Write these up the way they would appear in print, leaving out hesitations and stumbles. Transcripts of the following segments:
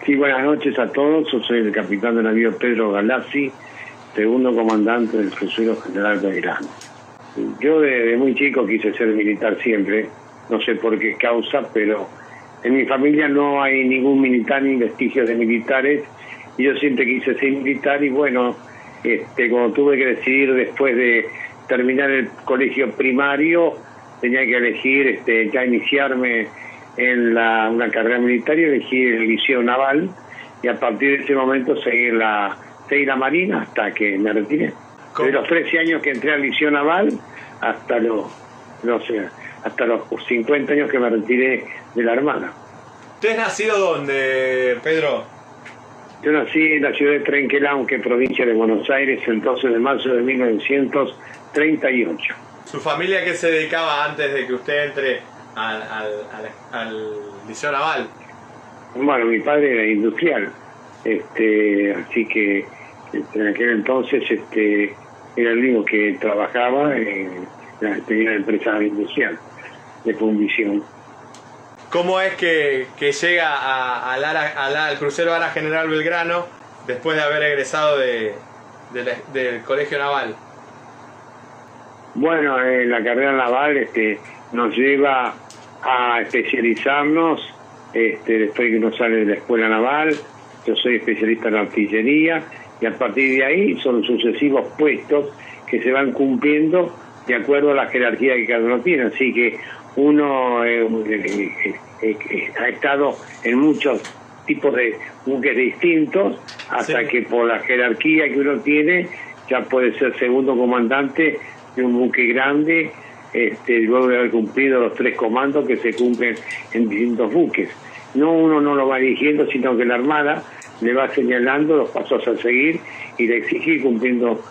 Sí, buenas noches a todos. Yo soy el capitán de navío Pedro Galassi, segundo comandante del crucero General Belgrano. Yo desde muy chico quise ser militar siempre, no sé por qué causa, pero en mi familia no hay ningún militar ni vestigios de militares, y yo siempre quise ser militar. Y bueno, cuando tuve que decidir después de terminar el colegio primario, tenía que elegir ya iniciarme en una carrera militar, y elegí el Liceo Naval, y a partir de ese momento seguí la Marina hasta que me retiré. ¿Cómo? De los 13 años que entré al Liceo Naval hasta hasta los 50 años que me retiré de la Armada. ¿Usted es nacido dónde, Pedro? Yo nací en la ciudad de Trenquelauquen, provincia de Buenos Aires, el 12 de marzo de 1938. ¿Su familia qué se dedicaba antes de que usted entre al Liceo Naval? Bueno, mi padre era industrial, así que en aquel entonces era el único que trabajaba tenía una empresa industrial de fundición. ¿Cómo es que llega al crucero Ara General Belgrano después de haber egresado del Colegio Naval? Bueno, la carrera naval nos lleva a especializarnos después que uno sale de la escuela naval. Yo soy especialista en artillería, y a partir de ahí son sucesivos puestos que se van cumpliendo de acuerdo a la jerarquía que cada uno tiene. Así que uno ha estado en muchos tipos de buques distintos hasta que por la jerarquía que uno tiene ya puede ser segundo comandante de un buque grande, luego de haber cumplido los 3 comandos que se cumplen en distintos buques. Uno no lo va dirigiendo, sino que la Armada le va señalando los pasos a seguir y le exige cumpliendo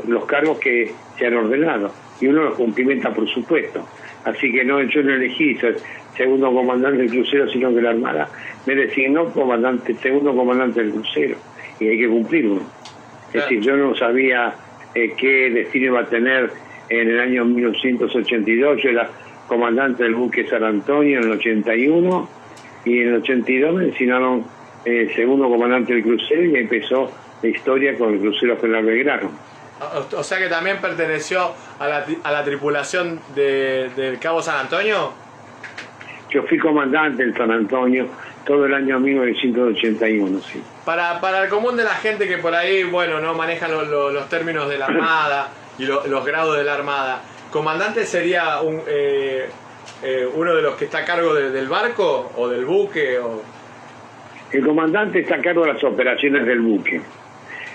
los cargos que se han ordenado, y uno los cumplimenta, por supuesto. Así que yo no elegí ser segundo comandante del crucero, sino que la Armada me designó segundo comandante del crucero, y hay que cumplirlo. Es decir, yo no sabía qué destino iba a tener en el año 1982. Yo era comandante del buque San Antonio en el 81, y en el 82 me designaron segundo comandante del crucero, y empezó la historia con el crucero General Belgrano. O sea que también perteneció a la tripulación del Cabo San Antonio. Yo fui comandante en San Antonio todo el año 1981, sí. Para el común de la gente que por ahí, bueno, no maneja los términos de la Armada y los grados de la Armada, ¿comandante sería uno de los que está a cargo del barco o del buque? El comandante está a cargo de las operaciones del buque.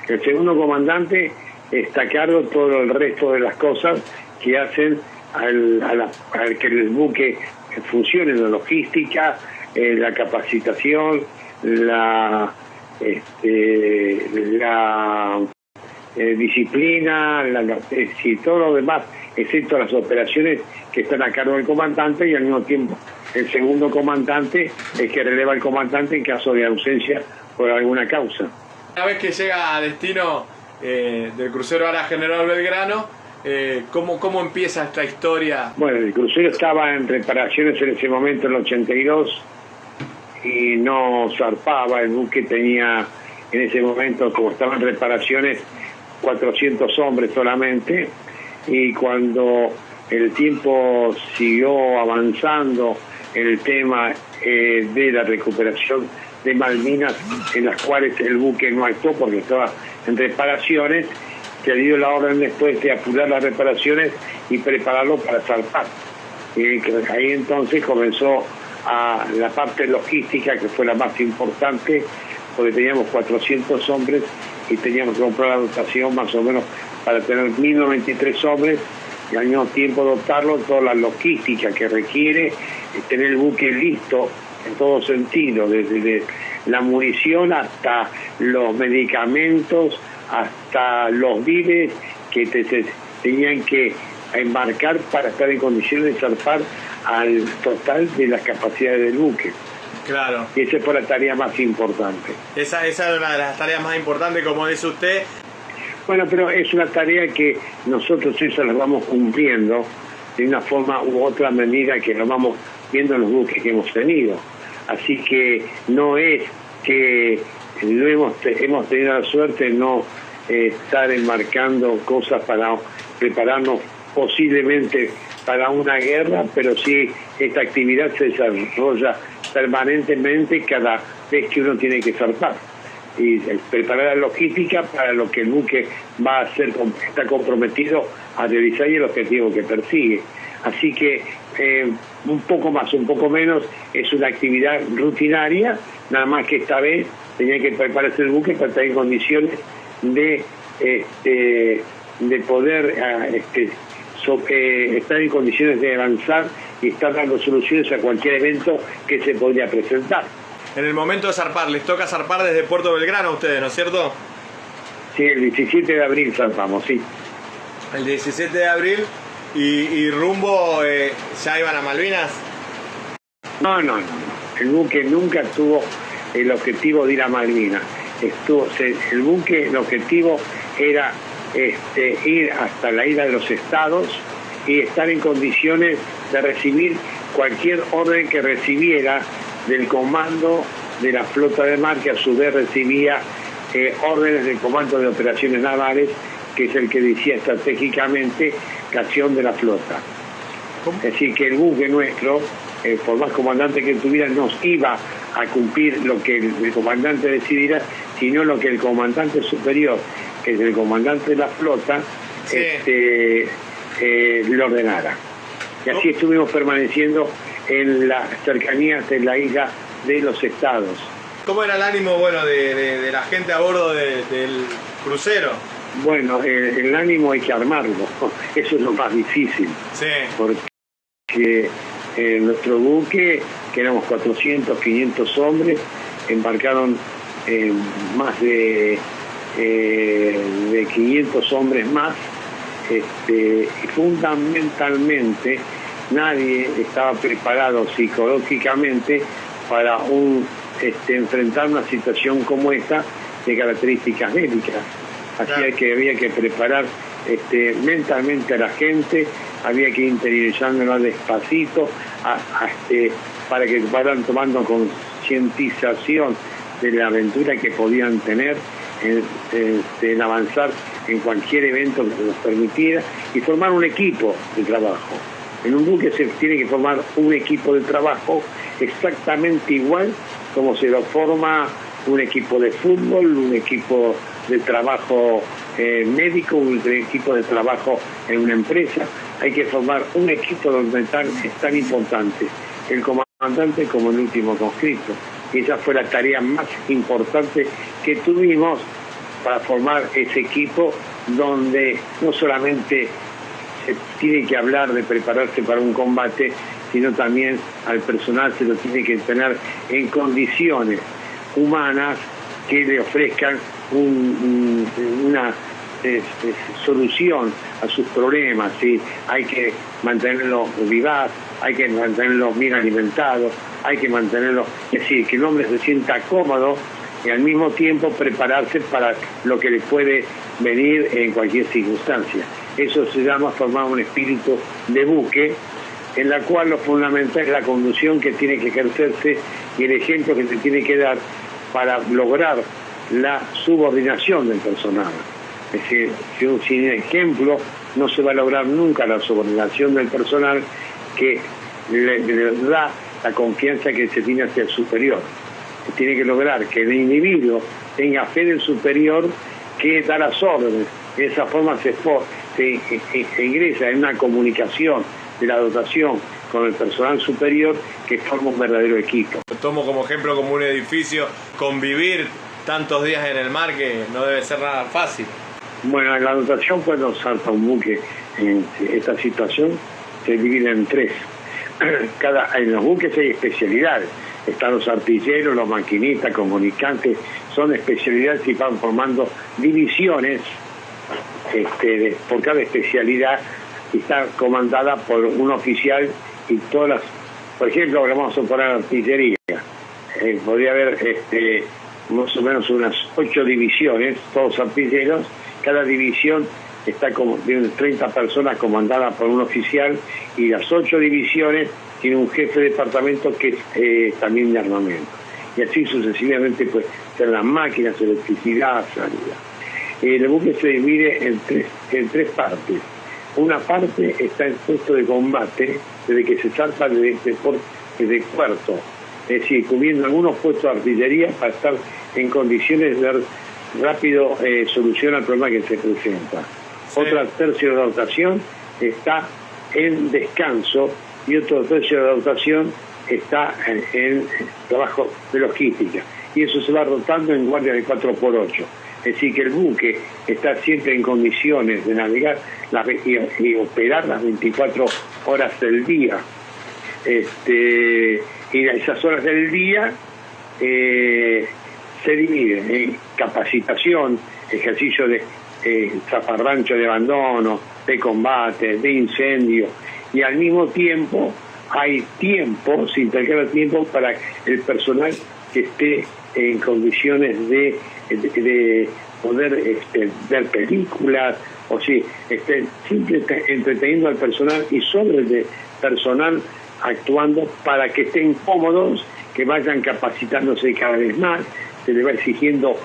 El segundo comandante está a cargo de todo el resto de las cosas que hacen al que el buque funcione: la logística, la capacitación, la disciplina, todo lo demás, excepto las operaciones que están a cargo del comandante, y al mismo tiempo el segundo comandante es que releva al comandante en caso de ausencia por alguna causa. Una vez que llega a destino del crucero Ara General Belgrano, ¿cómo empieza esta historia? Bueno, el crucero estaba en reparaciones en ese momento, en el 82, y no zarpaba. El buque tenía en ese momento, como estaba en reparaciones, 400 hombres solamente, y cuando el tiempo siguió avanzando en el tema de la recuperación de Malvinas, en las cuales el buque no actuó porque estaba en reparaciones, se dio la orden después de apurar las reparaciones y prepararlo para zarpar. Y ahí entonces comenzó la parte logística, que fue la más importante, porque teníamos 400 hombres y teníamos que comprar la dotación más o menos para tener 1093 hombres, y al mismo tiempo dotarlo toda la logística que requiere tener el buque listo en todo sentido, desde la munición hasta los medicamentos, hasta los víveres que tenían que embarcar para estar en condiciones de zarpar al total de las capacidades del buque. Claro. Y esa fue la tarea más importante. Esa es una de las tareas más importantes, como dice usted. Bueno, pero es una tarea que nosotros eso la vamos cumpliendo de una forma u otra medida que lo vamos viendo en los buques que hemos tenido. Así que no es que no hemos tenido la suerte de no estar enmarcando cosas para prepararnos posiblemente para una guerra, pero sí esta actividad se desarrolla permanentemente cada vez que uno tiene que zarpar y preparar la logística para lo que el buque va a hacer, está comprometido a realizar y el objetivo que persigue. Así que un poco más, un poco menos, es una actividad rutinaria, nada más que esta vez tenía que prepararse el buque para estar en condiciones de poder estar en condiciones de avanzar y estar dando soluciones a cualquier evento que se podría presentar. En el momento de zarpar, les toca zarpar desde Puerto Belgrano a ustedes, ¿no es cierto? Sí, el 17 de abril zarpamos, sí. El 17 de abril y rumbo, ¿ya iban a Malvinas? No. El buque nunca tuvo el objetivo de ir a Malvinas. El buque, el objetivo era ir hasta la isla de los Estados y estar en condiciones de recibir cualquier orden que recibiera del comando de la flota de mar, que a su vez recibía órdenes del comando de operaciones navales, que es el que decía estratégicamente la acción de la flota. Es decir, que el buque nuestro, por más comandante que tuviera, no iba a cumplir lo que el comandante decidiera, sino lo que el comandante superior, que es el comandante de la flota, sí, le ordenara. Y así estuvimos permaneciendo en las cercanías de la isla de los Estados. ¿Cómo era el ánimo, bueno, de la gente a bordo del crucero? Bueno, el ánimo hay que armarlo, eso es lo más difícil. Sí. Porque nuestro buque, que éramos 400, 500 hombres, embarcaron más de 500 hombres más, y fundamentalmente nadie estaba preparado psicológicamente para enfrentar una situación como esta de características bélicas. Así claro, que había que preparar mentalmente a la gente, había que interiorizarla despacito para que vayan tomando concientización de la aventura que podían tener en avanzar en cualquier evento que se nos permitiera y formar un equipo de trabajo. En un buque se tiene que formar un equipo de trabajo exactamente igual como se lo forma un equipo de fútbol, un equipo de trabajo médico, un equipo de trabajo en una empresa. Hay que formar un equipo donde es tan importante el comandante como el último conscripto. Y esa fue la tarea más importante que tuvimos para formar ese equipo, donde no solamente se tiene que hablar de prepararse para un combate, sino también al personal se lo tiene que tener en condiciones humanas que le ofrezcan una solución a sus problemas, ¿sí? Hay que mantenerlo vivaz, hay que mantenerlo bien alimentado, hay que mantenerlo, es decir, que el hombre se sienta cómodo y al mismo tiempo prepararse para lo que le puede venir en cualquier circunstancia. Eso se llama formar un espíritu de buque, en la cual lo fundamental es la conducción que tiene que ejercerse y el ejemplo que se tiene que dar para lograr la subordinación del personal. Es decir, sin ejemplo no se va a lograr nunca la subordinación del personal, que le da la confianza que se tiene hacia el superior. Se tiene que lograr que el individuo tenga fe del superior, que da las órdenes. De esa forma se ingresa en una comunicación de la dotación con el personal superior, que forma un verdadero equipo. Tomo como ejemplo, como un edificio, convivir tantos días en el mar, que no debe ser nada fácil. Bueno, la dotación, cuando salta un buque en esta situación, se divide en tres. En los buques hay especialidades. Están los artilleros, los maquinistas, comunicantes, son especialidades y van formando divisiones por cada especialidad, y está comandada por un oficial, y todas las, por ejemplo, vamos a poner artillería, podría haber más o menos unas 8 divisiones, todos artilleros. Cada división está de 30 personas comandadas por un oficial, y las 8 divisiones tienen un jefe de departamento que es también de armamento. y así sucesivamente, pues ser las máquinas, electricidad, salida. El buque se divide en tres partes. Una parte está en puesto de combate, desde que se zarpa desde el puerto, es decir, cubriendo algunos puestos de artillería para estar en condiciones de dar rápido solución al problema que se presenta. Sí. Otra tercio de dotación está en descanso y otro tercio de dotación está en trabajo de logística. Y eso se va rotando en guardia de 4x8. Es decir, que el buque está siempre en condiciones de navegar y operar las 24 horas del día. Y esas horas del día se dividen en capacitación, ejercicio de zafarrancho de abandono, de combate, de incendio, y al mismo tiempo hay tiempo, se intercala tiempo para el personal que esté en condiciones de poder ver películas, o si siempre entreteniendo al personal y sobre el personal actuando para que estén cómodos, que vayan capacitándose cada vez más, se les va exigiendo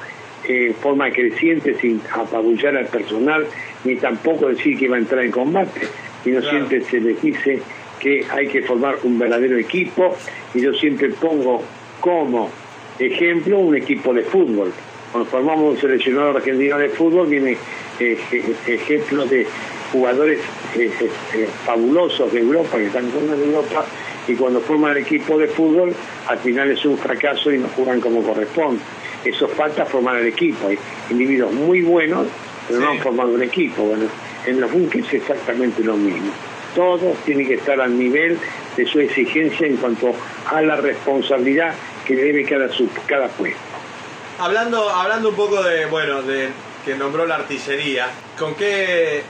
en forma creciente sin apabullar al personal, ni tampoco decir que va a entrar en combate, sino claro, siempre se les dice que hay que formar un verdadero equipo, y yo siempre pongo como ejemplo un equipo de fútbol. Cuando formamos un seleccionador argentino de fútbol, viene ejemplos de jugadores fabulosos de Europa, que están en Europa, y cuando forman el equipo de fútbol, al final es un fracaso y no juegan como corresponde. Eso falta formar el equipo. Hay individuos muy buenos, pero no han formado un equipo. Bueno, en los buques es exactamente lo mismo. Todos tienen que estar al nivel de su exigencia en cuanto a la responsabilidad que debe cada puesto. Hablando un poco de que nombró la artillería, ¿con qué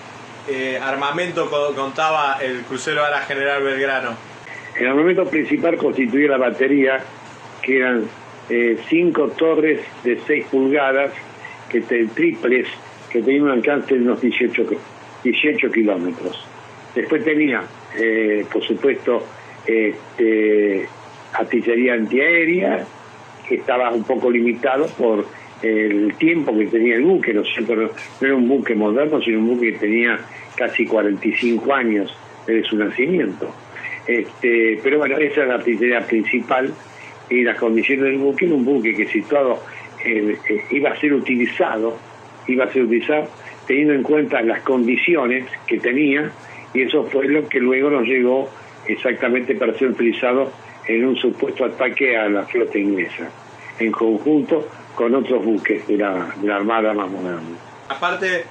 armamento contaba el crucero Ara General Belgrano? El armamento principal constituía la batería, que eran 5 torres de 6 pulgadas, triples, que tenían un alcance de unos 18 kilómetros. Después tenía, por supuesto, artillería antiaérea, que estaba un poco limitado por el tiempo que tenía el buque, ¿no es cierto? No era un buque moderno, sino un buque que tenía casi 45 años desde su nacimiento. Pero bueno, esa era la artillería principal, y las condiciones del buque, era un buque que situado iba a ser utilizado teniendo en cuenta las condiciones que tenía, y eso fue lo que luego nos llegó exactamente para ser utilizado en un supuesto ataque a la flota inglesa, en conjunto con otros buques de la Armada más moderna. Aparte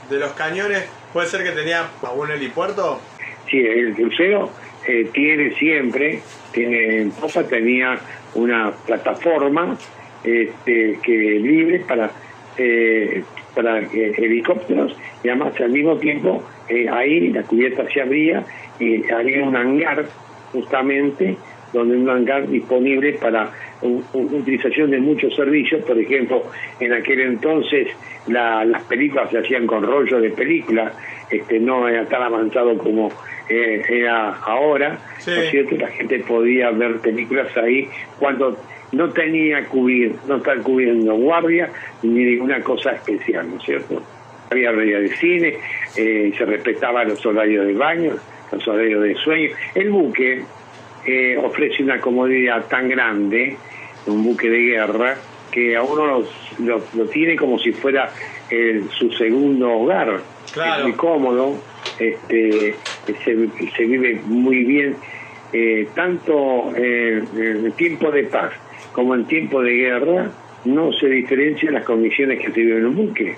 de los cañones, ¿puede ser que tenía algún helipuerto? Sí, el crucero en popa tenía una plataforma que libre para helicópteros, y además al mismo tiempo ahí la cubierta se abría y había un hangar, justamente, donde un hangar disponible para utilización de muchos servicios. Por ejemplo, en aquel entonces las películas se hacían con rollo de película, no era tan avanzado como era ahora, sí. ¿No es cierto? La gente podía ver películas ahí cuando no estar cubriendo guardia ni ninguna cosa especial, ¿no es cierto? Había horario de cine, se respetaban los horarios de baño, los horarios de sueño. El buque ofrece una comodidad tan grande, un buque de guerra, que a uno lo tiene como si fuera su segundo hogar. Claro. Es muy cómodo, se vive muy bien, tanto en tiempo de paz como en tiempo de guerra. No se diferencian las condiciones que se viven en un buque.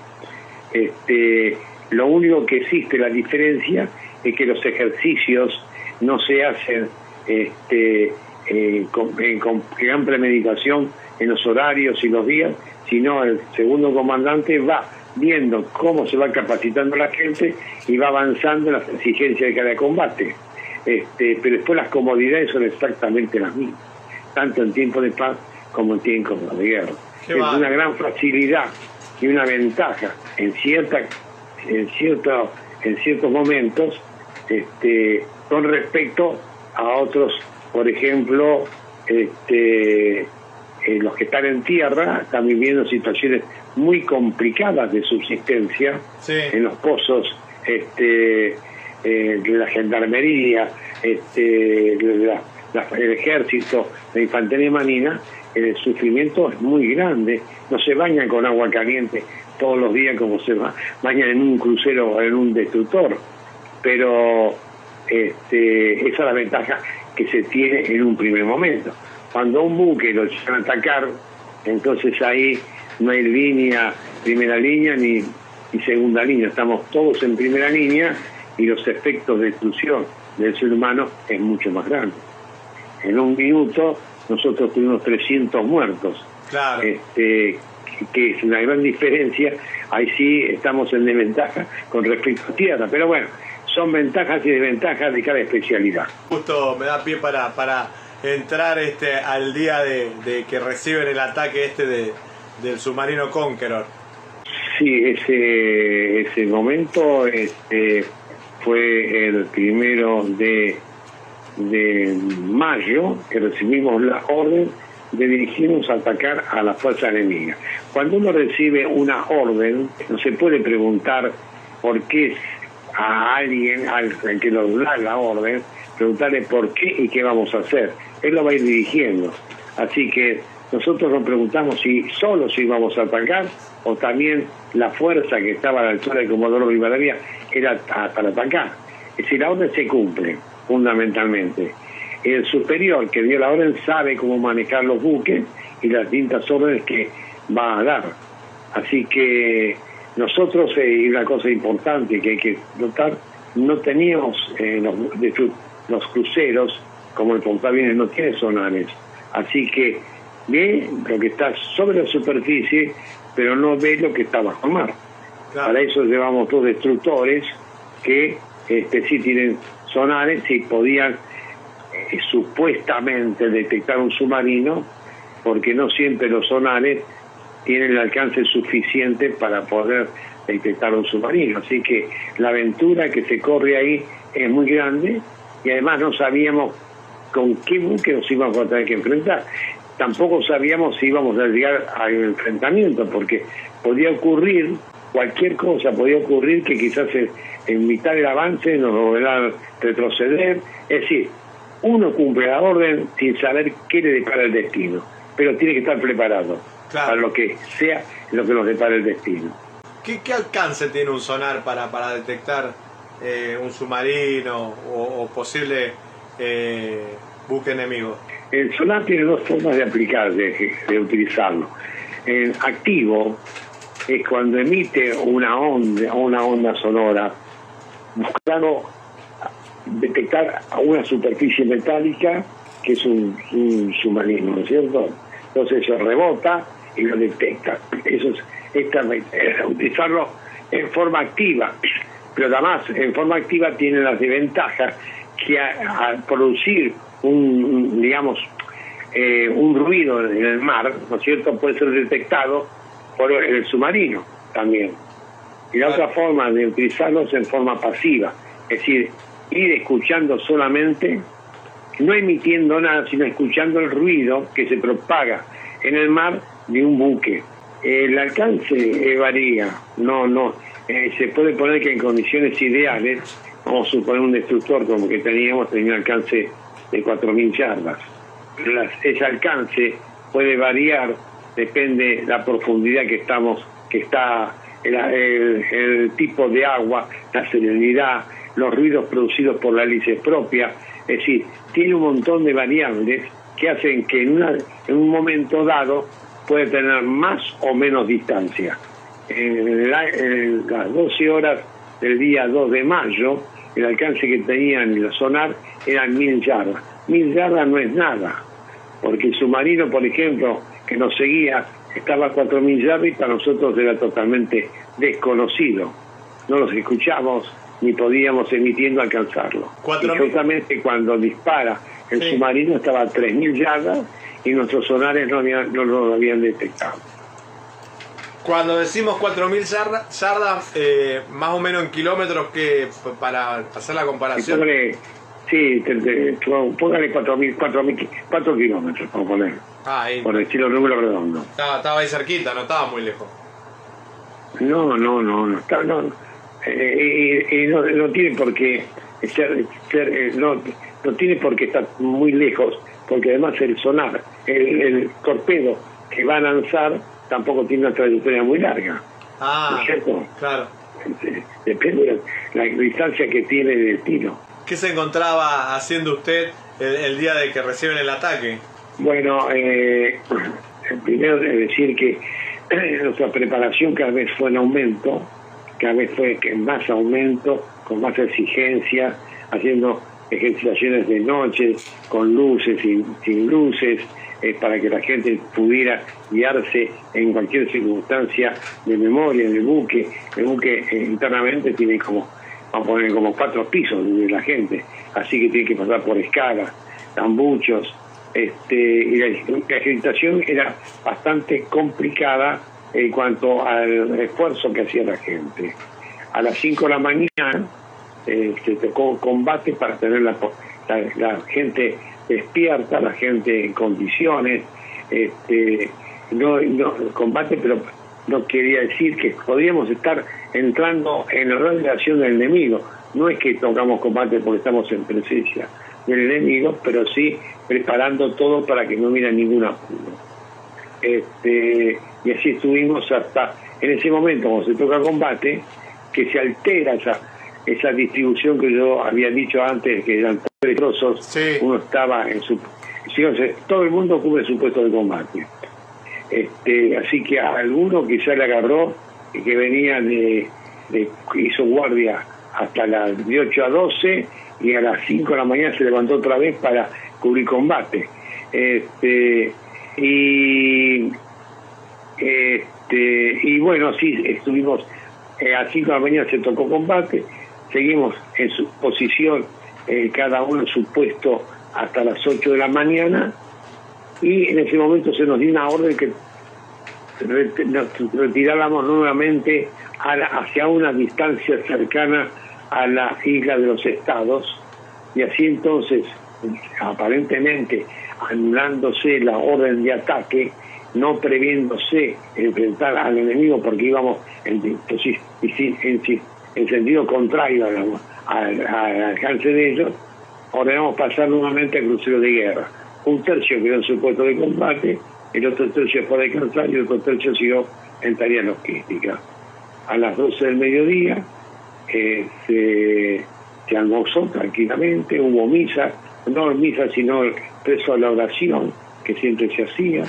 Lo único que existe, la diferencia, es que los ejercicios no se hacen con gran premeditación en los horarios y los días, sino el segundo comandante va viendo cómo se va capacitando la gente y va avanzando en las exigencias de cada combate. Pero después las comodidades son exactamente las mismas, tanto en tiempo de paz como en tiempo de guerra. Es una gran facilidad y una ventaja en ciertos momentos, con respecto a otros, por ejemplo, los que están en tierra están viviendo situaciones muy complicadas de subsistencia, sí, en los pozos de la gendarmería, el ejército, la infantería marina. El sufrimiento es muy grande. No se bañan con agua caliente todos los días como se bañan en un crucero o en un destructor, pero esa es la ventaja que se tiene en un primer momento. Cuando un buque lo llegan a atacar, entonces ahí no hay primera línea ni segunda línea, estamos todos en primera línea y los efectos de destrucción del ser humano es mucho más grande. En un minuto nosotros tuvimos 300 muertos, claro, que es una gran diferencia. Ahí sí estamos en desventaja con respecto a tierra, pero bueno, son ventajas y desventajas de cada especialidad. Justo me da pie para entrar al día de que reciben el ataque del submarino Conqueror. Sí, ese momento fue el 1 de mayo que recibimos la orden de dirigirnos a atacar a la fuerza enemiga. Cuando uno recibe una orden, no se puede preguntar por qué a alguien al que nos da la orden, preguntarle por qué y qué vamos a hacer. Él lo va a ir dirigiendo. Así que nosotros nos preguntamos si solo si íbamos a atacar o también la fuerza que estaba a la altura de Comodoro Rivadavia era para atacar. Es decir, la orden se cumple, fundamentalmente. El superior que dio la orden sabe cómo manejar los buques y las distintas órdenes que va a dar. Así que nosotros, y una cosa importante que hay que notar, no teníamos los cruceros, como el portaaviones no tiene sonares. Así que ve lo que está sobre la superficie, pero no ve lo que está bajo el mar. Claro. Para eso llevamos 2 destructores que sí tienen sonares y podían supuestamente detectar un submarino, porque no siempre los sonares tienen el alcance suficiente para poder detectar un submarino. Así que la aventura que se corre ahí es muy grande y además no sabíamos con qué buque nos íbamos a tener que enfrentar. Tampoco sabíamos si íbamos a llegar al enfrentamiento, porque podía ocurrir cualquier cosa, podía ocurrir que quizás en mitad del avance nos volvieran a retroceder. Es decir, uno cumple la orden sin saber qué le depara el destino, pero tiene que estar preparado, claro, para lo que sea lo que nos depara el destino. ¿Qué alcance tiene un sonar para detectar un submarino o posible buque enemigo? El sonar tiene 2 formas de aplicar, de utilizarlo. El activo es cuando emite una onda sonora, buscando detectar a una superficie metálica que es un submarino, ¿no es cierto? Entonces eso rebota y lo detecta. Eso es utilizarlo en forma activa, pero además en forma activa tiene las desventajas que al producir un ruido en el mar, ¿no es cierto?, puede ser detectado por el submarino también. Y la otra forma de utilizarlo es en forma pasiva, es decir, ir escuchando solamente, no emitiendo nada, sino escuchando el ruido que se propaga en el mar de un buque. El alcance varía, se puede poner que en condiciones ideales, vamos a suponer un destructor como que tenía un alcance de 4.000 yardas. Ese alcance puede variar, depende de la profundidad que está el tipo de agua, la serenidad, los ruidos producidos por la hélice propia. Es decir, tiene un montón de variables que hacen que en un momento dado puede tener más o menos distancia. En las 12 horas del día 2 de mayo, el alcance que tenían el sonar eran 1.000 yardas. 1.000 yardas no es nada, porque el submarino, por ejemplo, que nos seguía, estaba a 4.000 yardas y para nosotros era totalmente desconocido. No los escuchamos ni podíamos emitiendo alcanzarlo. Y justamente cuando dispara el submarino estaba a 3.000 yardas y nuestros sonares no lo habían detectado. Cuando decimos 4.000 yardas, más o menos en kilómetros, que para hacer la comparación. Póngale 4 kilómetros, vamos a poner. Ahí. por decirlo número redondo. Estaba ahí cerquita, no estaba muy lejos. No está, no, y no tiene por qué no tiene por qué estar muy lejos, porque además el sonar, el torpedo que va a lanzar tampoco tiene una trayectoria muy larga. ¿No es cierto? Claro. Depende de la distancia que tiene el destino. ¿Qué se encontraba haciendo usted el día de que reciben el ataque? Bueno, primero decir que nuestra preparación cada vez fue en aumento, cada vez fue en más aumento, con más exigencia, haciendo ejercitaciones de noche, con luces y sin luces, para que la gente pudiera guiarse en cualquier circunstancia de memoria en el buque. El buque internamente tiene vamos a poner como 4 pisos de la gente, así que tiene que pasar por escalas, tambuchos, y la ejercitación era bastante complicada en cuanto al esfuerzo que hacía la gente. A las 5 de la mañana se tocó combate para tener la gente despierta, la gente en condiciones, no combate, pero no quería decir que podíamos estar entrando en el rol de acción del enemigo. No es que tocamos combate porque estamos en presencia del enemigo, pero sí preparando todo para que no hubiera ningún apuro. Y así estuvimos hasta en ese momento, cuando se toca combate, que se altera esa distribución que yo había dicho antes, que eran tres trozos. Sí. Uno estaba en su... todo el mundo cubre su puesto de combate. Así que a alguno quizá le agarró, que venía hizo guardia hasta las de 8 a 12, y a las 5 de la mañana se levantó otra vez para cubrir combate. Y bueno, sí, estuvimos a las 5 de la mañana, se tocó combate, seguimos en su posición, cada uno en su puesto hasta las 8 de la mañana, y en ese momento se nos dio una orden que nos retiráramos nuevamente hacia una distancia cercana a la isla de los Estados, y así entonces, aparentemente anulándose la orden de ataque, no previéndose enfrentar al enemigo, porque íbamos en sentido contrario al alcance de ellos, ordenamos pasar nuevamente al crucero de guerra. Un tercio quedó en su puesto de combate, el otro tercio fue a descansar y el otro tercio siguió en tarea logística. A las 12 del mediodía se almorzó tranquilamente, hubo misa, no misa sino preso a la oración, que siempre se hacía,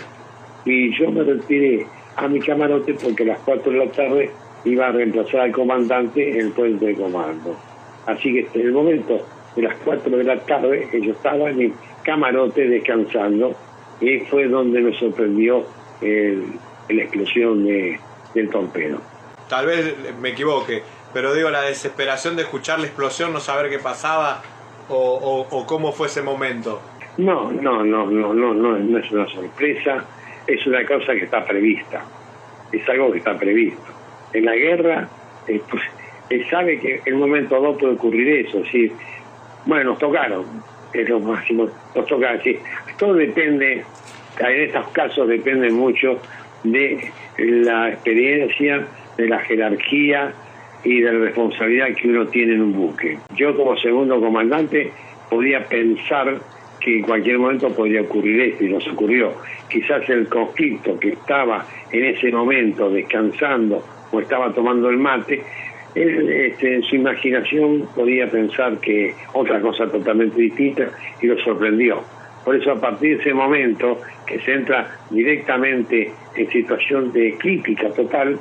y yo me retiré a mi camarote porque a las 4 de la tarde iba a reemplazar al comandante en el puente de comando. Así que en el momento de las 4 de la tarde yo estaba en mi camarote descansando, y fue donde me sorprendió la explosión del torpedo. Tal vez me equivoque, pero digo, la desesperación de escuchar la explosión, no saber qué pasaba o cómo fue ese momento. No es una sorpresa, es una cosa que está prevista, es algo que está previsto. En la guerra, pues, él sabe que en un momento dado puede ocurrir eso, ¿sí? Bueno, nos tocaron, es lo máximo, nos tocaron, ¿sí? Todo depende, en estos casos depende mucho de la experiencia, de la jerarquía y de la responsabilidad que uno tiene en un buque. Yo como segundo comandante podía pensar que en cualquier momento podría ocurrir esto, y nos ocurrió. Quizás el conscripto que estaba en ese momento descansando o estaba tomando el mate, él, en su imaginación podía pensar que otra cosa totalmente distinta, y lo sorprendió. Por eso, a partir de ese momento que se entra directamente en situación de crítica total,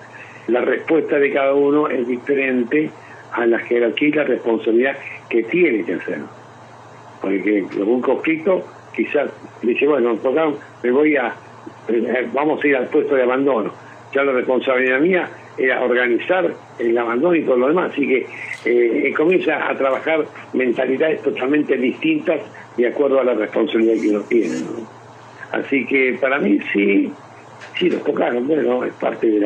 la respuesta de cada uno es diferente a la jerarquía y la responsabilidad que tiene que hacer. Porque un conscripto quizás dice, bueno, vamos a ir al puesto de abandono. Ya la responsabilidad mía era organizar el abandono y todo lo demás. Así que comienza a trabajar mentalidades totalmente distintas de acuerdo a la responsabilidad que uno tiene, ¿no? Así que para mí sí los tocaron. Bueno, es parte de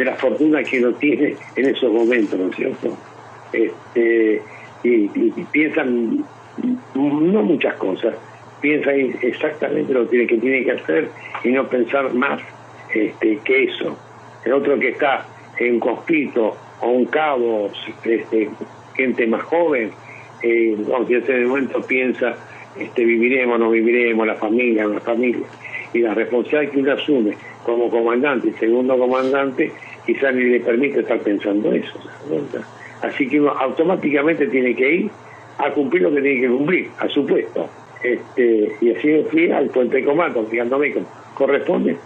la fortuna que uno tiene en esos momentos, ¿no es cierto? Y piensan no muchas cosas, piensa exactamente lo que tiene que hacer y no pensar más que eso. El otro que está en Cosquito o un cabo, gente más joven, aunque ese momento piensa viviremos, no viviremos, la familia, no la familia, y la responsabilidad que uno asume como comandante y segundo comandante quizás ni le permite estar pensando eso, ¿verdad? Así que uno automáticamente tiene que ir a cumplir lo que tiene que cumplir, a su puesto. Y así me fui al puente de comando, fijándome como corresponde,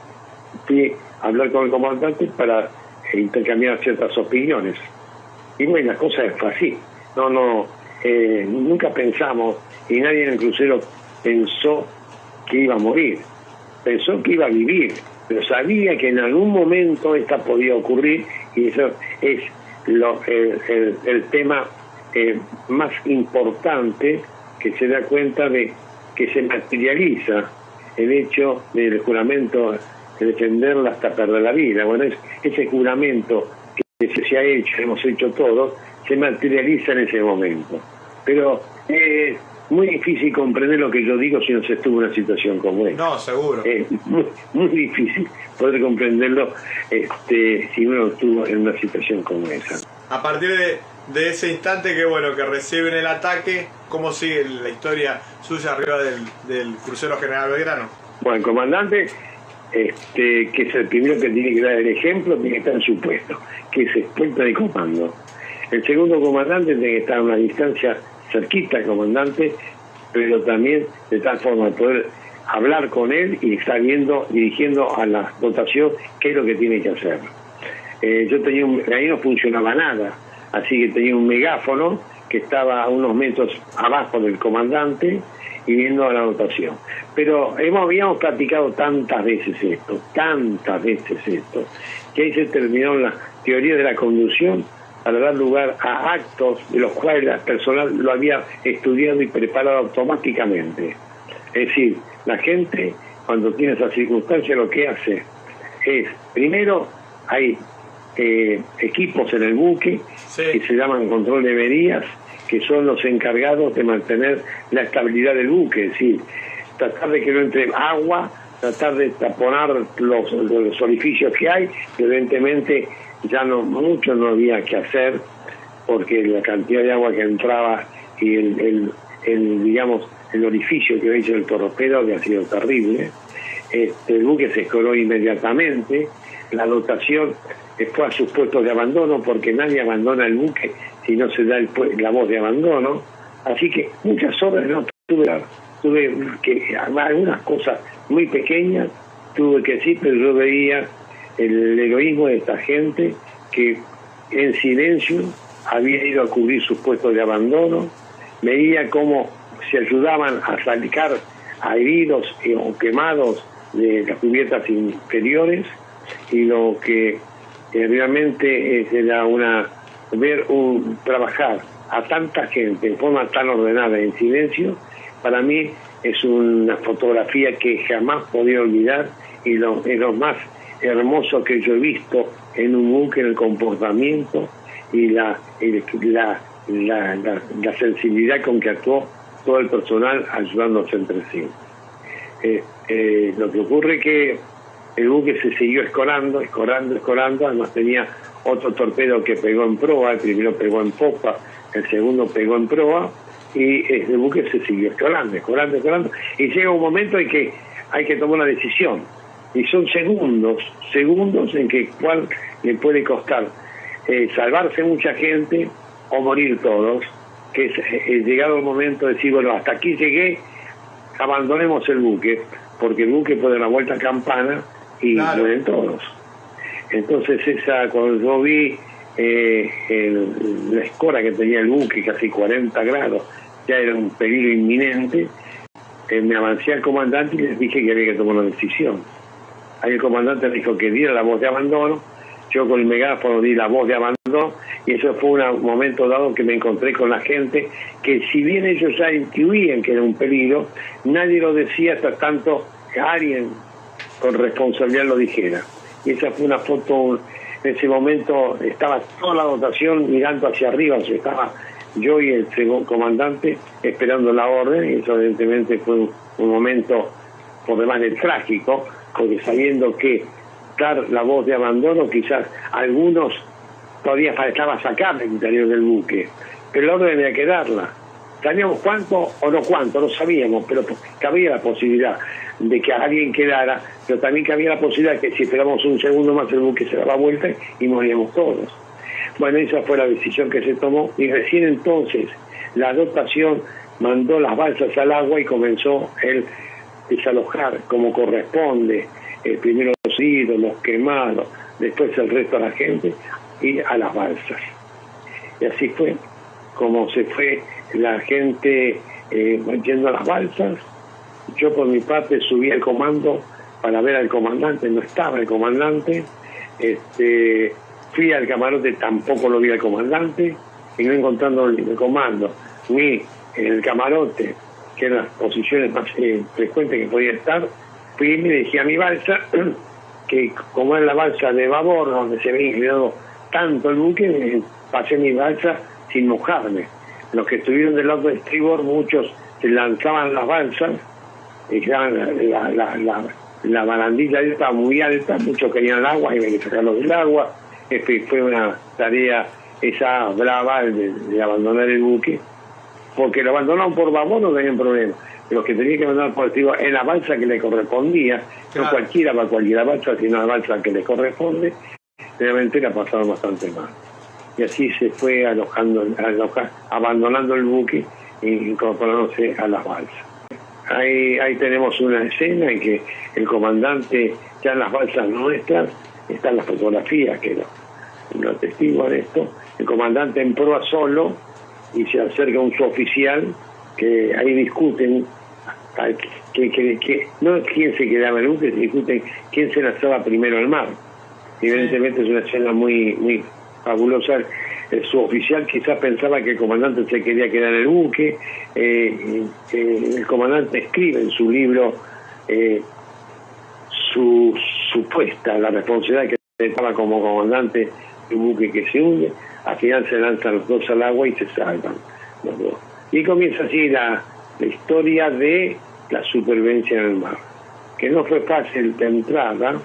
fui a hablar con el comandante para intercambiar ciertas opiniones. Y bueno, la cosa fue así. Nunca pensamos, y nadie en el crucero pensó que iba a morir, pensó que iba a vivir, pero sabía que en algún momento esta podía ocurrir, y eso es el tema más importante, que se da cuenta de que se materializa el hecho del juramento de defenderla hasta perder la vida. Bueno, ese juramento que se ha hecho, hemos hecho todos, se materializa en ese momento. Pero es muy difícil comprender lo que yo digo si no se estuvo en una situación como esta. No, seguro. Es muy difícil poder comprenderlo si uno estuvo en una situación como esa. A partir de ese instante que reciben el ataque, ¿cómo sigue la historia suya arriba del crucero General Belgrano? Bueno, el comandante, que es el primero que tiene que dar el ejemplo, tiene que estar en su puesto, que es el puesto de comando. El segundo comandante tiene que estar a una distancia cerquita al comandante, pero también de tal forma de poder hablar con él y estar dirigiendo a la dotación qué es lo que tiene que hacer. Yo tenía ahí no funcionaba nada, así que tenía un megáfono que estaba a unos metros abajo del comandante y viendo a la dotación. Pero habíamos platicado tantas veces esto, que ahí se terminó la teoría de la conducción para dar lugar a actos de los cuales la personal lo había estudiado y preparado automáticamente. Es decir, la gente, cuando tiene esa circunstancia, lo que hace es, primero, hay equipos en el buque, sí, que se llaman control de averías, que son los encargados de mantener la estabilidad del buque, es decir, tratar de que no entre agua, tratar de taponar los orificios que hay, que evidentemente ya mucho no había que hacer, porque la cantidad de agua que entraba y el orificio que veis en el torpedo había sido terrible. El buque se escoró inmediatamente, la dotación fue a sus puestos de abandono, porque nadie abandona el buque si no se da la voz de abandono. Así que muchas horas no tuve que algunas cosas muy pequeñas tuve que decir, pero yo veía el heroísmo de esta gente que en silencio había ido a cubrir sus puestos de abandono, veía cómo se ayudaban a sacar a heridos o quemados de las cubiertas inferiores, y lo que realmente era trabajar a tanta gente en forma tan ordenada en silencio, para mí es una fotografía que jamás podía olvidar, y es lo más hermoso que yo he visto en un buque, en el comportamiento y la sensibilidad con que actuó todo el personal ayudándose entre sí. Lo que ocurre es que el buque se siguió escorando, además tenía otro torpedo que pegó en proa, el primero pegó en popa, el segundo pegó en proa, y el buque se siguió escorando, y llega un momento en que hay que tomar una decisión, y son segundos en que cuál le puede costar salvarse mucha gente o morir todos, que es llegado el momento de decir, bueno, hasta aquí llegué, abandonemos el buque, porque el buque puede dar la vuelta a campana y claro, mueren todos. Entonces cuando yo vi la escora que tenía el buque, casi 40 grados, ya era un peligro inminente, me avancé al comandante y les dije que había que tomar una decisión. Ahí el comandante me dijo que diera la voz de abandono, yo con el megáfono di la voz de abandono, y eso fue un momento dado que me encontré con la gente, que si bien ellos ya intuían que era un peligro, nadie lo decía hasta tanto que alguien con responsabilidad lo dijera. Y esa fue una foto, en ese momento estaba toda la dotación mirando hacia arriba, o sea, estaba yo y el segundo comandante esperando la orden, y eso evidentemente fue un momento por demás de trágico, porque sabiendo que dar la voz de abandono, quizás algunos todavía faltaba sacar del interior del buque, pero la orden había que darla. ¿Sabíamos cuánto o no cuánto? No sabíamos, pero cabía la posibilidad de que alguien quedara, pero también cabía la posibilidad de que si esperamos un segundo más el buque se daba vuelta y moríamos todos. Bueno, esa fue la decisión que se tomó y recién entonces la dotación mandó las balsas al agua y comenzó el desalojar como corresponde, primero los heridos, los quemados, después el resto de la gente y a las balsas. Y así fue como se fue la gente yendo a las balsas. Yo por mi parte subí al comando para ver al comandante, no estaba el comandante. Fui al camarote, tampoco lo vi al comandante, y no encontrando el comando ni en el camarote, que eran las posiciones más frecuentes que podía estar. Fui y me dije a mi balsa, que como era la balsa de babor, donde se había inclinado tanto el buque, pasé mi balsa sin mojarme. Los que estuvieron del lado de estribor, muchos se lanzaban las balsas, y la barandilla estaba muy alta, muchos querían el agua y había que sacarlos del agua. Fue una tarea esa brava de abandonar el buque, porque lo abandonaron por babor, no tenían problema, pero los que tenían que abandonar por estribor en la balsa que le correspondía, claro. No cualquiera va a cualquier balsa, sino la balsa que le corresponde, realmente la pasaron bastante mal. Y así se fue abandonando el buque e incorporándose a las balsas. Ahí tenemos una escena en que el comandante, ya en las balsas nuestras, están las fotografías que lo atestiguan esto, el comandante en proa solo y se acerca un suboficial que ahí discuten que no es quién se quedaba en el buque, se discuten quién se lanzaba primero al mar. Evidentemente es una escena muy fabulosa. El suboficial quizás pensaba que el comandante se quería quedar en el buque. El comandante escribe en su libro su supuesta, la responsabilidad que estaba como comandante de un buque que se hunde. Al final se lanzan los dos al agua y se salvan los dos. Y comienza así la historia de la supervivencia en el mar, que no fue fácil de entrada,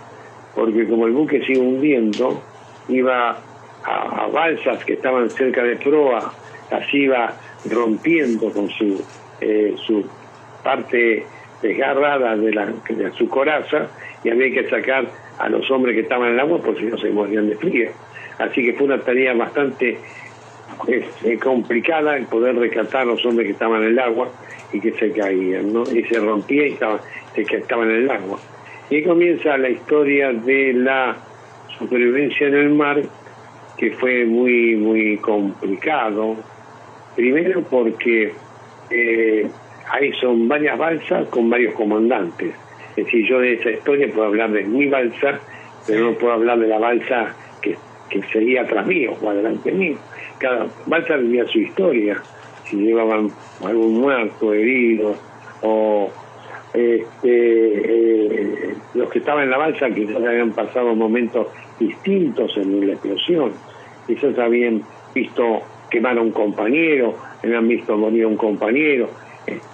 porque como el buque se iba hundiendo, iba a balsas que estaban cerca de proa, las iba rompiendo con su parte desgarrada de su coraza, y había que sacar a los hombres que estaban en el agua porque si no se morían de frío. Así que fue una tarea bastante complicada el poder rescatar a los hombres que estaban en el agua y que se caían, ¿no? Y se rompía y estaban en el agua. Y comienza la historia de la supervivencia en el mar, que fue muy complicado. Primero porque ahí son varias balsas con varios comandantes. Es decir, yo de esa historia puedo hablar de mi balsa, pero no puedo hablar de la balsa que seguía atrás mío o adelante mío. Cada balsa vivía su historia, si llevaban algún muerto, herido, o los que estaban en la balsa quizás habían pasado momentos distintos en la explosión, quizás habían visto quemar a un compañero, habían visto morir a un compañero,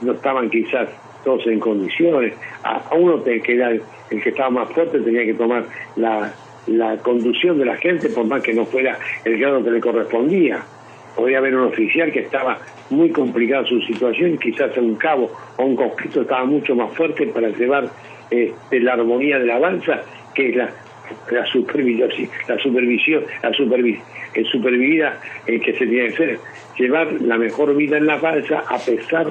no estaban quizás todos en condiciones. A uno que era el que estaba más fuerte tenía que tomar la conducción de la gente, por más que no fuera el grado que le correspondía. Podría haber un oficial que estaba muy complicada su situación, quizás un cabo o un conscripto estaba mucho más fuerte para llevar la armonía de la balsa, que es la supervisión, el supervivida que se tiene que hacer, llevar la mejor vida en la balsa a pesar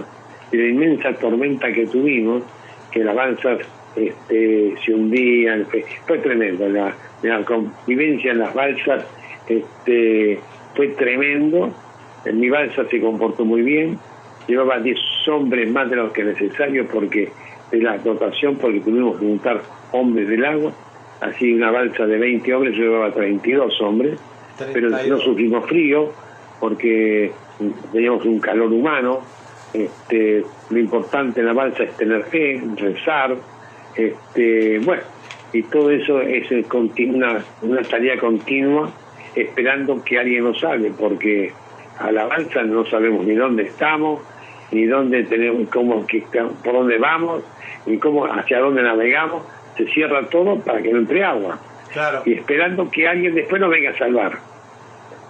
de la inmensa tormenta que tuvimos, que las balsas se hundían. Fue tremendo, la convivencia en las balsas fue tremendo. En mi balsa se comportó muy bien, llevaba 10 hombres más de los que necesario porque de la dotación, porque tuvimos que juntar hombres del agua. Así una balsa de 20 hombres yo llevaba 32 hombres, 32. Pero no sufrimos frío porque teníamos un calor humano. Lo importante en la balsa es tener fe, rezar, bueno, y todo eso es una tarea continua, esperando que alguien nos salve, porque a la balsa no sabemos ni dónde estamos, ni dónde tenemos, por dónde vamos, ni cómo, hacia dónde navegamos. Se cierra todo para que no entre agua. Claro. Y esperando que alguien después nos venga a salvar.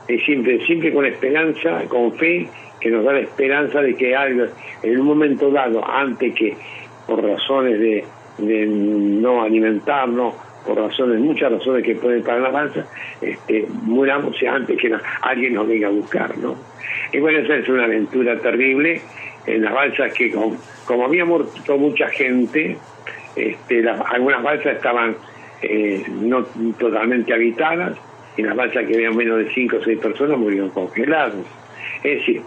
Es siempre con esperanza, con fe, que nos da la esperanza de que algo, en un momento dado, antes que por razones de no alimentarnos, por muchas razones que pueden parar la balsa, muramos antes que alguien nos venga a buscar, ¿no? Y bueno, esa es una aventura terrible en las balsas que, como había muerto mucha gente, algunas balsas estaban no totalmente habitadas, y las balsas que habían menos de 5 o 6 personas murieron congeladas. Es decir,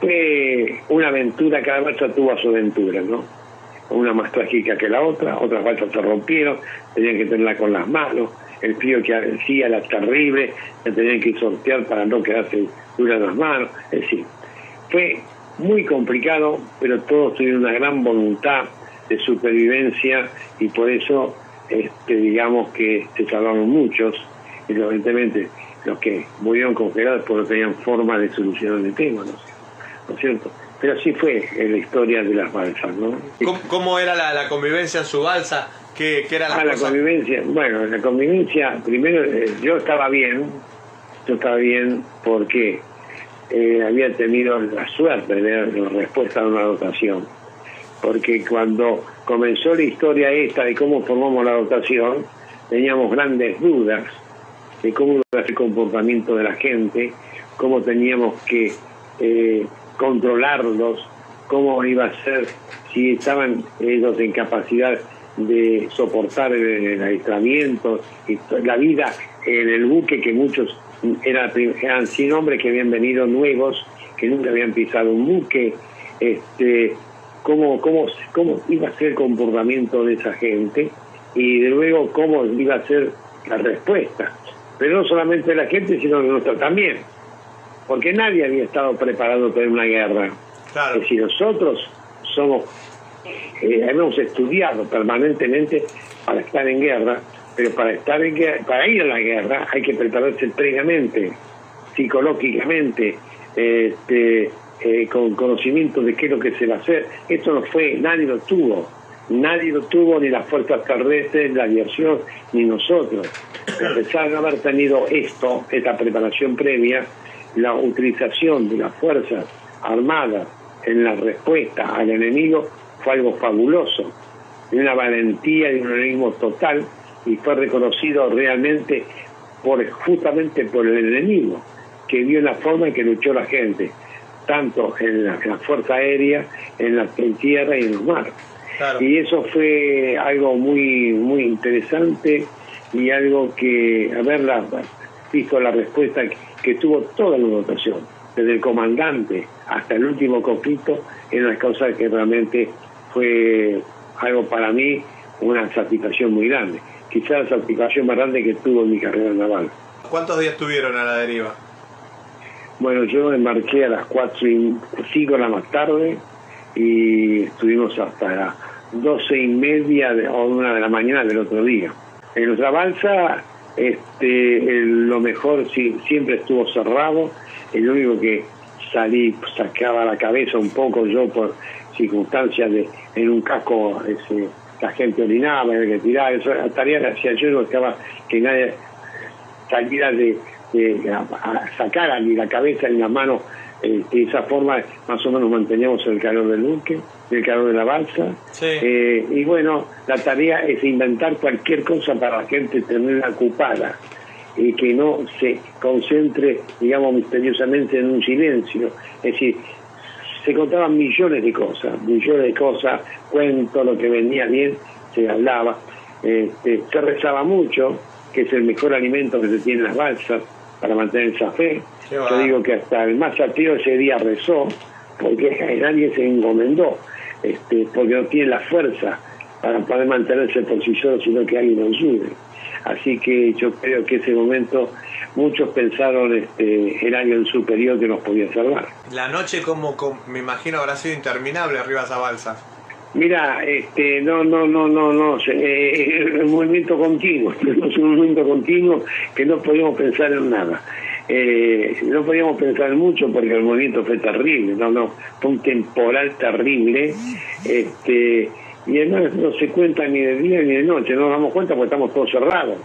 fue una aventura, cada balsa tuvo su aventura, ¿no? Una más trágica que la otra, otras balsas se rompieron, tenían que tenerla con las manos, el frío que hacía era terrible, se tenían que sortear para no quedarse duras las manos. Es decir, fue muy complicado, pero todos tuvieron una gran voluntad de supervivencia, y por eso digamos que se salvaron muchos, y evidentemente los que murieron congelados porque no tenían forma de solucionar el tema, ¿no es cierto? Pero así fue en la historia de las balsas, ¿no? ¿Cómo era la convivencia en su balsa? ¿Qué era la convivencia? Bueno, la convivencia, primero yo estaba bien porque había tenido la suerte de ver la respuesta a una dotación. Porque cuando comenzó la historia esta de cómo formamos la dotación, teníamos grandes dudas de cómo iba a ser el comportamiento de la gente, cómo teníamos que controlarlos, cómo iba a ser, si estaban ellos en capacidad de soportar el aislamiento y la vida en el buque, que muchos eran 100 hombres que habían venido nuevos, que nunca habían pisado un buque, cómo iba a ser el comportamiento de esa gente, y de luego cómo iba a ser la respuesta, pero no solamente de la gente, sino de nosotros también, porque nadie había estado preparado para una guerra. Claro. Es decir, nosotros hemos estudiado permanentemente para estar en guerra, pero para ir a la guerra hay que prepararse previamente, psicológicamente, con conocimiento de qué es lo que se va a hacer. Esto no fue, nadie lo tuvo, ni las fuerzas terrestres, la aviación, ni nosotros. A pesar de no haber tenido esta preparación previa, la utilización de las fuerzas armadas en la respuesta al enemigo fue algo fabuloso, de una valentía y un heroísmo total, y fue reconocido realmente justamente por el enemigo, que vio la forma en que luchó la gente, tanto en la fuerza aérea, en tierra y en los mares. Claro. Y eso fue algo muy, muy interesante, y algo que haberla visto la respuesta que tuvo toda la dotación, desde el comandante hasta el último coquito, era una cosa que realmente fue algo para mí, una satisfacción muy grande. Quizás la satisfacción más grande que tuvo en mi carrera naval. ¿Cuántos días estuvieron a la deriva? Bueno, yo embarqué a las 4:05 de la más tarde, y estuvimos hasta las 12:30 o 1 de la mañana del otro día. En nuestra balsa, lo mejor siempre estuvo cerrado. El único que sacaba la cabeza un poco yo por circunstancias en un casco, la gente orinaba, había que tirar, eso, la tarea la hacía yo, no dejaba que nadie saliera a sacar ni la cabeza ni la mano. De esa forma más o menos manteníamos el calor del buque, el calor de la balsa. Sí. Y bueno, la tarea es inventar cualquier cosa para la gente tenerla ocupada, y que no se concentre, digamos, misteriosamente en un silencio. Es decir, se contaban millones de cosas, cuentos, lo que venía bien, se hablaba. Se rezaba mucho, que es el mejor alimento que se tiene en las balsas para mantener esa fe. Yo digo que hasta el más ateo ese día rezó, porque nadie se encomendó, porque no tiene la fuerza para poder mantenerse por sí solo, sino que alguien lo ayude. Así que yo creo que ese momento muchos pensaron el año superior que nos podía salvar. La noche, como me imagino, habrá sido interminable arriba de esa balsa. Mira, no, es un movimiento continuo, es un movimiento continuo que no podíamos pensar en nada. no podíamos pensar mucho porque el movimiento fue terrible, fue un temporal terrible, y además no se cuenta ni de día ni de noche, no nos damos cuenta porque estamos todos cerrados.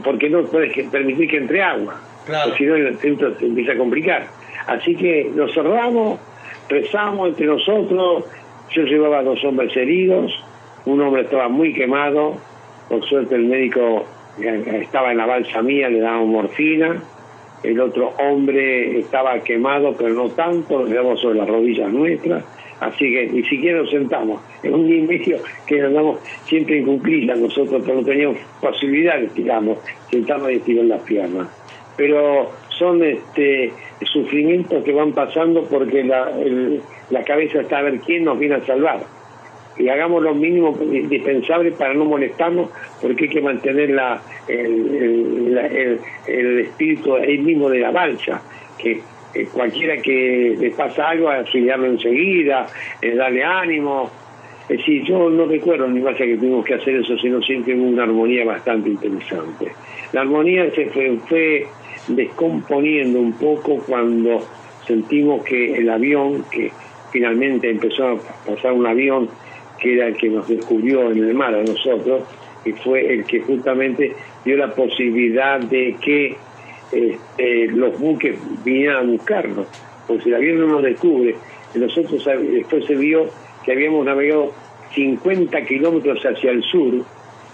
Porque no puedes permitir que entre agua, claro. Si no el centro se empieza a complicar. Así que nos cerramos, rezamos entre nosotros. Yo llevaba 2 hombres heridos, un hombre estaba muy quemado, por suerte el médico estaba en la balsa mía, le daban morfina. El otro hombre estaba quemado, pero no tanto, lo llevamos sobre las rodillas nuestras, así que ni siquiera nos sentamos. Es un día y medio que andamos siempre en cuclillas nosotros, pero no teníamos posibilidades, digamos, sentarnos y estirar las piernas. Pero son sufrimientos que van pasando porque la cabeza está a ver quién nos viene a salvar. Y hagamos lo mínimo indispensable para no molestarnos, porque hay que mantener el espíritu ahí mismo de la balsa, que cualquiera que le pasa algo, auxiliarlo enseguida, darle ánimo. Es decir, yo no recuerdo ni más que tuvimos que hacer eso, sino siempre hubo una armonía bastante interesante. La armonía se fue descomponiendo un poco cuando sentimos que el avión, que finalmente empezó a pasar un avión que era el que nos descubrió en el mar a nosotros, y fue el que justamente dio la posibilidad de que los buques vinieran a buscarnos, porque si el avión no nos descubre, nosotros después se vio que habíamos navegado 50 kilómetros hacia el sur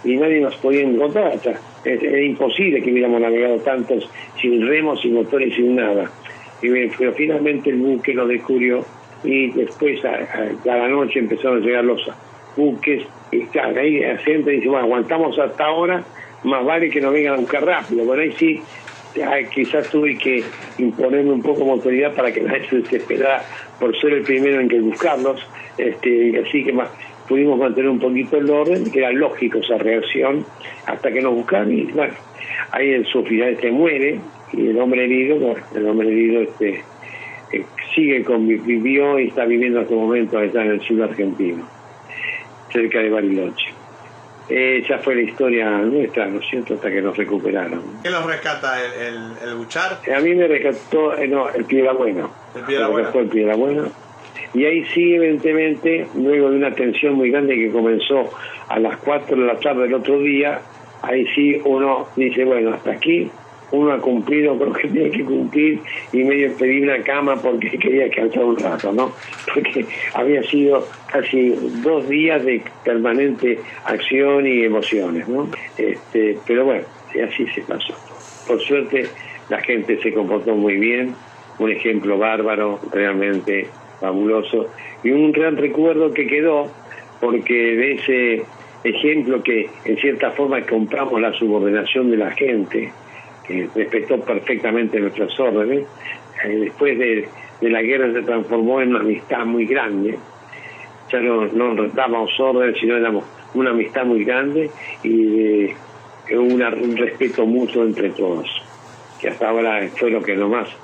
y nadie nos podía encontrar. O sea, era imposible que hubiéramos navegado tantos sin remos, sin motores, sin nada. Pero finalmente el buque lo descubrió, y después a la noche empezaron a llegar los buques, y claro, ahí la gente dice, bueno, aguantamos hasta ahora, más vale que nos vengan a buscar rápido. Bueno, ahí sí, quizás tuve que imponerme un poco de autoridad para que nadie se desesperara por ser el primero en que buscarlos, así que pudimos mantener un poquito el orden, que era lógico esa reacción, hasta que nos buscaron, y bueno, ahí el sufridad muere, y el hombre herido vivió y está viviendo en este momento allá en el sur argentino, cerca de Bariloche. Esa fue la historia nuestra, ¿no es cierto?, hasta que nos recuperaron. ¿Qué los rescata? ¿El Buchar? A mí me rescató el Piedrabuena. El Piedrabuena. El Piedrabuena. Y ahí sí, evidentemente, luego de una tensión muy grande que comenzó a las 4 de la tarde del otro día, ahí sí uno dice, bueno, hasta aquí uno ha cumplido con lo que tiene que cumplir, y medio pedí una cama porque quería descansar un rato, ¿no? Porque había sido casi 2 días de permanente acción y emociones, ¿no? Pero bueno, así se pasó. Por suerte la gente se comportó muy bien, un ejemplo bárbaro, realmente fabuloso, y un gran recuerdo que quedó, porque de ese ejemplo que en cierta forma compramos la subordinación de la gente, que respetó perfectamente nuestras órdenes. Después de la guerra se transformó en una amistad muy grande. Ya no dábamos órdenes, sino éramos una amistad muy grande, y un respeto mutuo entre todos, que hasta ahora fue lo que nos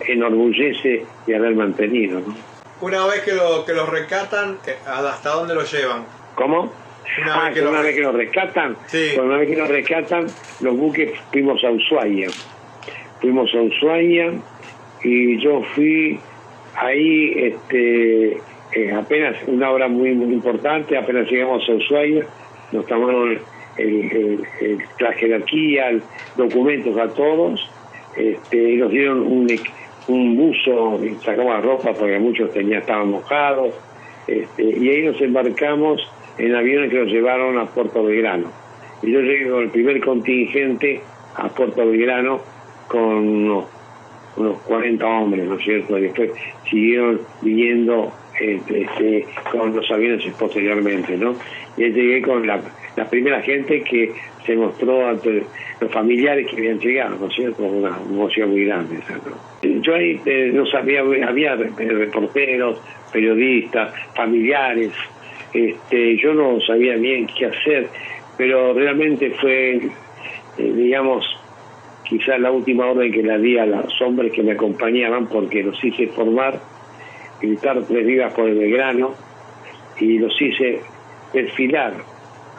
enorgullece de haber mantenido, ¿no? Una vez que los rescatan, ¿hasta dónde lo llevan? ¿Cómo? Una vez que nos rescatan, sí. Una vez que nos rescatan, los buques fuimos a Ushuaia. Y yo fui ahí, apenas una hora muy, muy importante, apenas llegamos a Ushuaia, nos tomaron la jerarquía, documentos a todos, y nos dieron un buzo, y sacamos la ropa porque muchos estaban mojados, y ahí nos embarcamos en aviones que nos llevaron a Puerto Belgrano. Y yo llegué con el primer contingente a Puerto Belgrano con unos 40 hombres, ¿no es cierto? Y después siguieron viniendo con los aviones posteriormente, ¿no? Y ahí llegué con la primera gente que se mostró ante los familiares que habían llegado, ¿no es cierto? Una emoción muy grande, ¿no? Yo ahí no sabía, había reporteros, periodistas, familiares. Yo no sabía bien qué hacer, pero realmente fue, digamos, quizás la última orden que le di a los hombres que me acompañaban, porque los hice formar, gritar 3 vivas por el Belgrano, y los hice desfilar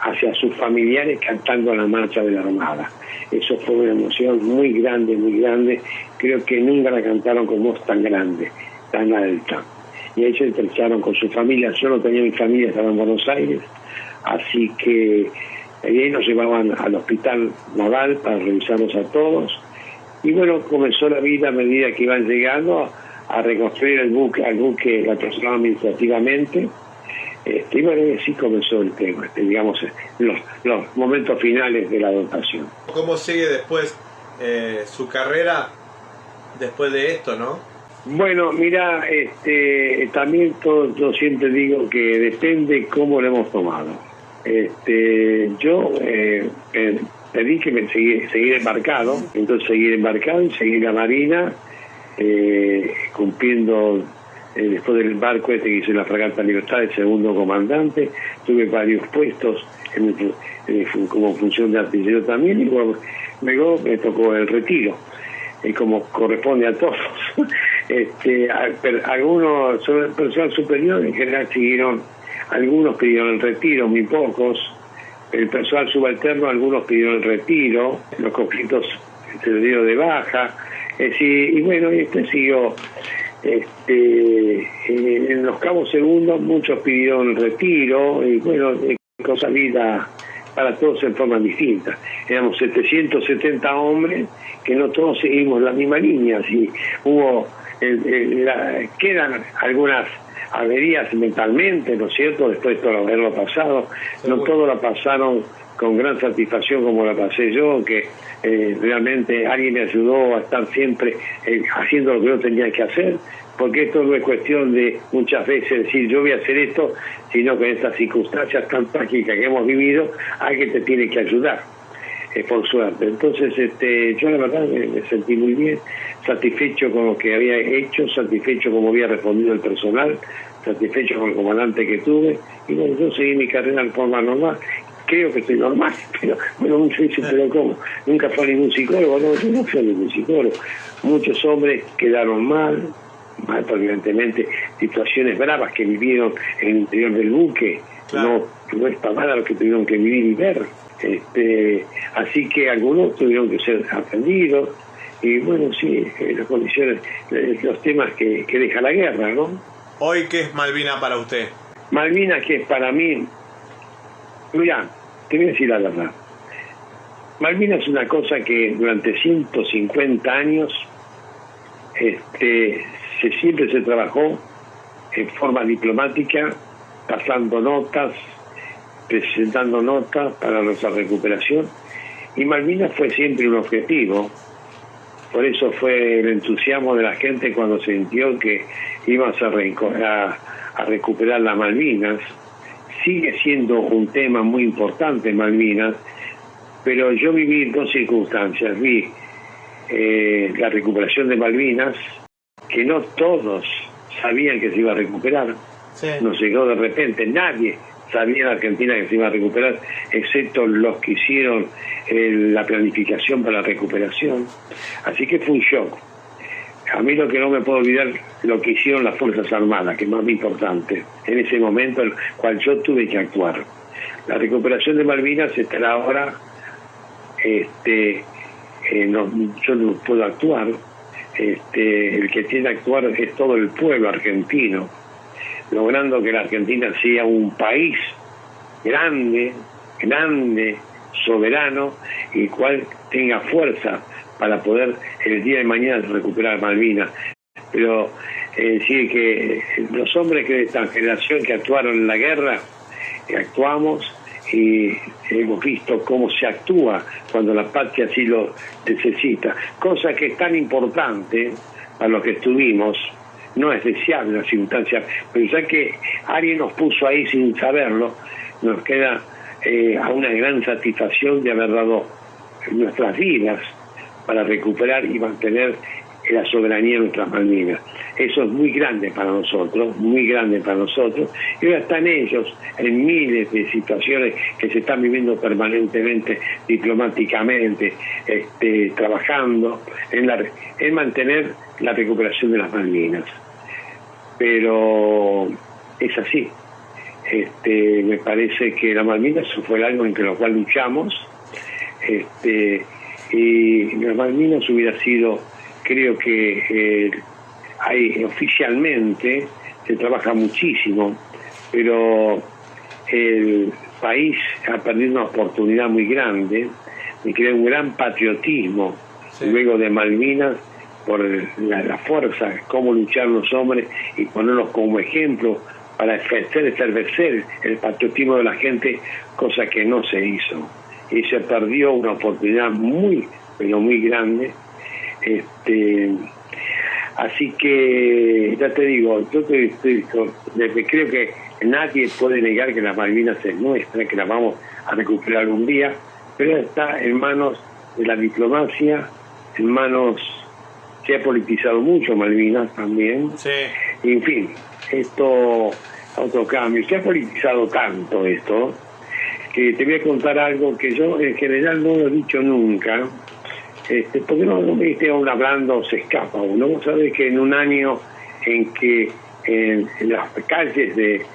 hacia sus familiares cantando la marcha de la Armada. Eso fue una emoción muy grande, muy grande. Creo que nunca la cantaron con voz tan grande, tan alta. Y ahí se estrecharon con su familia. Yo no tenía mi familia, estaba en Buenos Aires, así que ahí nos llevaban al hospital naval para revisarlos a todos. Y bueno, comenzó la vida a medida que iban llegando a reconstruir al buque la trasladaron administrativamente. Y bueno, y así comenzó el tema, digamos, los momentos finales de la dotación. ¿Cómo sigue después su carrera después de esto, no? Bueno, mira, también yo siempre digo que depende cómo lo hemos tomado. Yo pedí que me seguir embarcado, entonces seguir embarcado y seguir la Marina, cumpliendo. Después del barco que hice la fragata Libertad, de segundo comandante, tuve varios puestos como función de artillero también, y bueno, luego me tocó el retiro, como corresponde a todos. Algunos, sobre el personal superior en general siguieron, algunos pidieron el retiro, muy pocos. El personal subalterno, algunos pidieron el retiro, los conflictos se les dieron de baja, y bueno, siguió. En los cabos segundos muchos pidieron el retiro, y bueno, cosa vida para todos en forma distinta. Éramos 770 hombres que no todos seguimos la misma línea, así hubo quedan algunas averías mentalmente, ¿no es cierto?, después de todo haberlo pasado. No todos la pasaron con gran satisfacción como la pasé yo, que realmente alguien me ayudó a estar siempre haciendo lo que yo tenía que hacer, porque esto no es cuestión de muchas veces decir yo voy a hacer esto, sino que en estas circunstancias tan trágicas que hemos vivido, alguien te tiene que ayudar, por suerte. Entonces yo la verdad me sentí muy bien, satisfecho con lo que había hecho, satisfecho como había respondido el personal, satisfecho con el comandante que tuve, y bueno, yo seguí mi carrera en forma normal. Creo que estoy normal, pero bueno, muchos dicen, pero ¿cómo? Nunca fue ningún psicólogo. No, yo no fui ningún psicólogo. Muchos hombres quedaron mal, porque evidentemente situaciones bravas que vivieron en el interior del buque, claro. No es para nada lo que tuvieron que vivir y ver. Así que algunos tuvieron que ser atendidos, y bueno, sí, las condiciones, los temas que deja la guerra, ¿no? Hoy, ¿qué es Malvinas para usted? Malvinas, que es para mí, mirá, te voy a decir la verdad. Malvinas es una cosa que durante 150 años siempre se trabajó en forma diplomática, pasando notas, presentando notas para nuestra recuperación, y Malvinas fue siempre un objetivo. Por eso fue el entusiasmo de la gente cuando se sintió que íbamos a recuperar las Malvinas. Sigue siendo un tema muy importante Malvinas, pero yo viví dos circunstancias. Vi la recuperación de Malvinas, que no todos sabían que se iba a recuperar. Sí. Nos llegó de repente, nadie sabía en Argentina que se iba a recuperar, excepto los que hicieron la planificación para la recuperación. Así que fue un shock. A mí lo que no me puedo olvidar, lo que hicieron las Fuerzas Armadas, que es más importante, en ese momento en el cual yo tuve que actuar. La recuperación de Malvinas estará ahora, yo no puedo actuar, el que tiene que actuar es todo el pueblo argentino, logrando que la Argentina sea un país grande, soberano, y cual tenga fuerza para poder el día de mañana recuperar Malvinas. Pero sí que los hombres que de esta generación que actuaron en la guerra, actuamos y hemos visto cómo se actúa cuando la patria así lo necesita, cosa que es tan importante para los que estuvimos. No es deseable la circunstancia, pero ya que alguien nos puso ahí sin saberlo, nos queda a una gran satisfacción de haber dado nuestras vidas para recuperar y mantener la soberanía de nuestras Malvinas. Eso es muy grande para nosotros, muy grande para nosotros, y ahora están ellos en miles de situaciones que se están viviendo permanentemente, diplomáticamente, trabajando en mantener la recuperación de las Malvinas. Pero es así. Me parece que la Malvinas fue algo en lo cual luchamos, y las Malvinas hubiera sido, creo que hay oficialmente se trabaja muchísimo, pero el país ha perdido una oportunidad muy grande de crear un gran patriotismo, sí, luego de Malvinas, por la fuerza, cómo luchar los hombres y ponerlos como ejemplo para efervecer el patriotismo de la gente, cosa que no se hizo. Y se perdió una oportunidad muy, pero muy grande. Así que, ya te digo, yo creo que nadie puede negar que las Malvinas es nuestra, que la vamos a recuperar un día, pero está en manos de la diplomacia, en manos, se ha politizado mucho Malvinas también, sí. En fin, esto, otro cambio, se ha politizado tanto esto, que te voy a contar algo que yo en general no lo he dicho nunca, porque no viste, hablando se escapa uno. Vos sabés que en un año en que en las calles de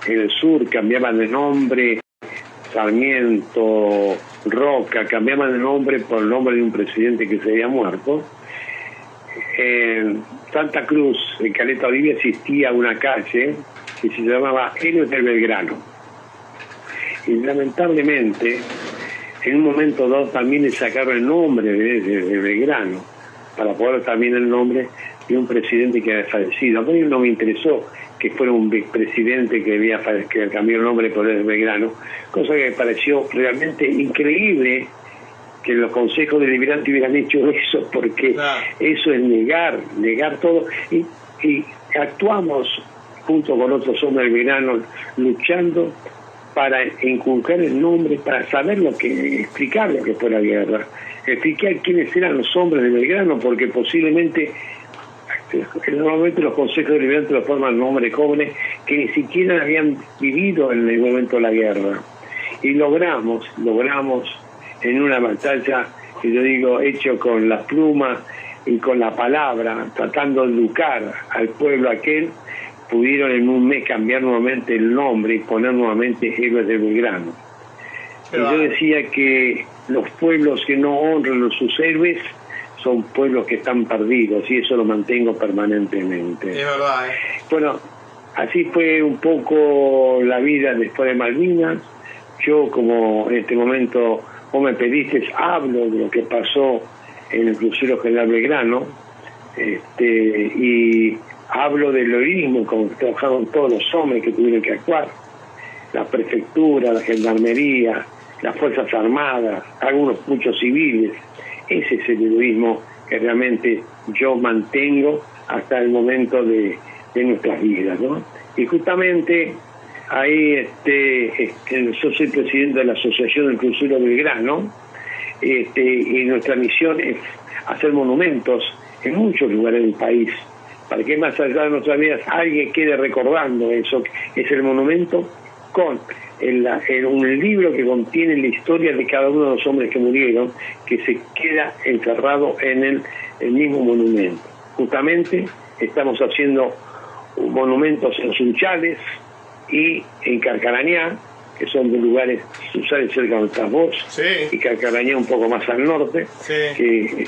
el sur cambiaban de nombre, Sarmiento, Roca, cambiaban de nombre por el nombre de un presidente que se había muerto. En Santa Cruz, en Caleta Olivia, existía una calle que se llamaba Héroes del Belgrano. Y lamentablemente, en un momento dado también le sacaron el nombre de Belgrano, para poner también el nombre de un presidente que había fallecido. A mí no me interesó que fuera un presidente que cambió el nombre por el Belgrano, cosa que me pareció realmente increíble que los consejos deliberantes hubieran hecho eso, porque claro, eso es negar todo, y actuamos junto con otros hombres del Belgrano luchando para inculcar el nombre, para saber explicar lo que fue la guerra, explicar quiénes eran los hombres de Belgrano, porque posiblemente normalmente los consejos deliberantes lo forman hombres jóvenes que ni siquiera habían vivido en el momento de la guerra, y logramos en una batalla que yo digo hecho con la pluma y con la palabra, tratando de educar al pueblo aquel, pudieron en un mes cambiar nuevamente el nombre y poner nuevamente Héroes de Belgrano. Y yo decía que los pueblos que no honran a sus héroes son pueblos que están perdidos, y eso lo mantengo permanentemente. Es verdad, Bueno, así fue un poco la vida después de Malvinas. Yo, como en este momento vos me pediste, hablo de lo que pasó en el crucero General Belgrano, y hablo del heroísmo como trabajaron todos los hombres que tuvieron que actuar, la prefectura, la gendarmería, las fuerzas armadas, muchos civiles. Ese es el heroísmo que realmente yo mantengo hasta el momento de nuestras vidas, ¿no? Y justamente ahí yo soy presidente de la Asociación del Crucero Belgrano, y nuestra misión es hacer monumentos en muchos lugares del país, para que más allá de nuestras vidas alguien quede recordando eso. Es el monumento con un libro que contiene la historia de cada uno de los hombres que murieron, que se queda encerrado en el mismo monumento. Justamente estamos haciendo monumentos en Sunchales y en Carcarañá, que son de lugares, Sunchales cerca de Trasbos, sí, y Carcarañá un poco más al norte, sí, que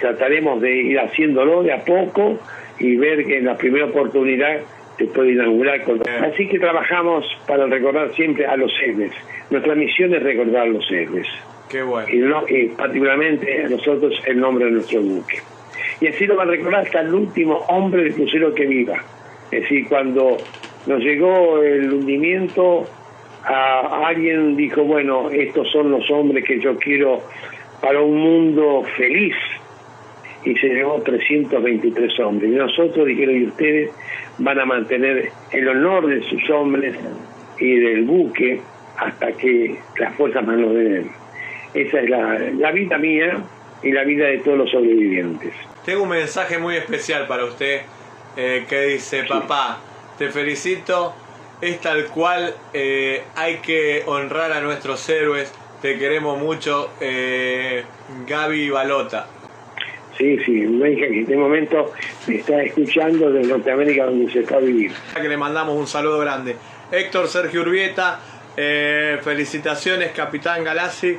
trataremos de ir haciéndolo de a poco y ver que en la primera oportunidad se puede inaugurar. Así que trabajamos para recordar siempre a los héroes. Nuestra misión es recordar a los héroes. Qué bueno. Y particularmente a nosotros el nombre de nuestro buque. Y así lo va a recordar hasta el último hombre del crucero que viva. Es decir, cuando nos llegó el hundimiento, alguien dijo, bueno, estos son los hombres que yo quiero para un mundo feliz. Y se llevó 323 hombres. Y nosotros, dijeron, y ustedes van a mantener el honor de sus hombres y del buque hasta que las fuerzas más nos den. Esa es la vida mía y la vida de todos los sobrevivientes. Tengo un mensaje muy especial para usted, que dice, sí, papá, te felicito, es tal cual, hay que honrar a nuestros héroes, te queremos mucho, Gaby Balota. Sí, sí, mi hija que en este momento me está escuchando desde Norteamérica, donde se está a vivir. Que le mandamos un saludo grande. Héctor Sergio Urbieta, felicitaciones, capitán Galassi,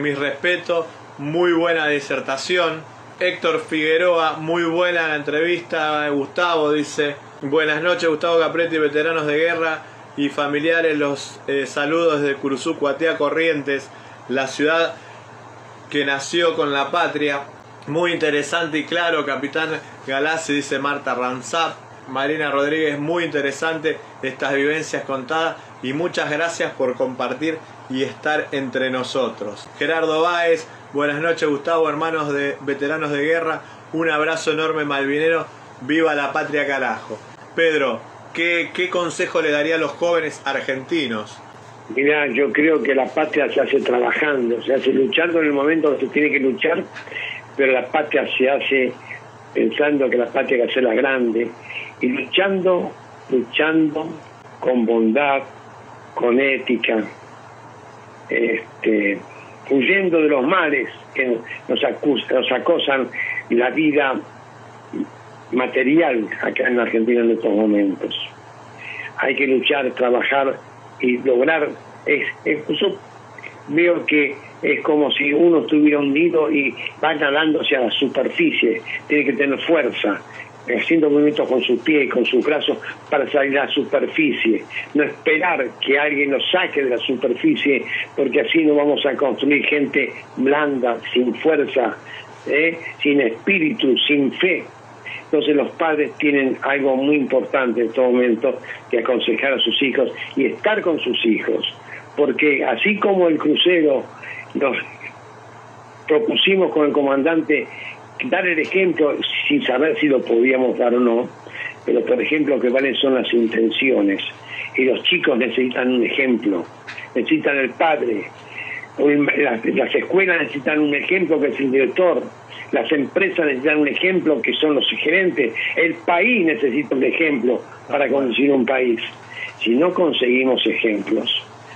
mis respetos, muy buena disertación. Héctor Figueroa, muy buena la entrevista. Gustavo dice, buenas noches, Gustavo Capretti, veteranos de guerra y familiares, los saludos desde Curuzú, Cuatea, Corrientes, la ciudad que nació con la patria. Muy interesante y claro, capitán Galassi, dice Marta Ranzap. Marina Rodríguez, muy interesante estas vivencias contadas y muchas gracias por compartir y estar entre nosotros. Gerardo Báez, buenas noches Gustavo, hermanos de veteranos de guerra, un abrazo enorme malvinero, viva la patria carajo. Pedro, ¿qué consejo le daría a los jóvenes argentinos? Mira, yo creo que la patria se hace trabajando, se hace luchando en el momento que se tiene que luchar, pero la patria se hace pensando que la patria hay que hacerla grande y luchando con bondad, con ética, huyendo de los males que nos acosan la vida material acá en Argentina en estos momentos. Hay que luchar, trabajar y lograr. Yo veo que es como si uno estuviera hundido y va nadando hacia la superficie. Tiene que tener fuerza, haciendo movimientos con sus pies, con sus brazos para salir a la superficie. No esperar que alguien nos saque de la superficie, porque así no vamos a construir gente blanda, sin fuerza, sin espíritu, sin fe. Entonces los padres tienen algo muy importante en estos momentos que aconsejar a sus hijos y estar con sus hijos, porque así como el crucero nos propusimos con el comandante dar el ejemplo sin saber si lo podíamos dar o no, pero por ejemplo lo que valen son las intenciones, y los chicos necesitan un ejemplo, necesitan el padre, las escuelas necesitan un ejemplo que es el director, las empresas necesitan un ejemplo que son los gerentes, el país necesita un ejemplo para conducir un país. Si no conseguimos ejemplos,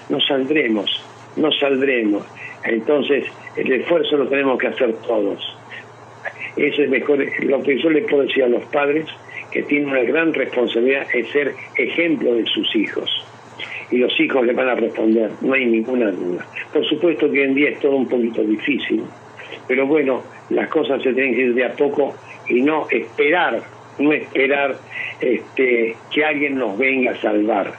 no saldremos. Entonces el esfuerzo lo tenemos que hacer todos. Eso es mejor. Lo que yo les puedo decir a los padres, que tienen una gran responsabilidad, es ser ejemplo de sus hijos, y los hijos les van a responder, no hay ninguna duda. Por supuesto que hoy en día es todo un poquito difícil, pero bueno, las cosas se tienen que ir de a poco y no esperar que alguien nos venga a salvar.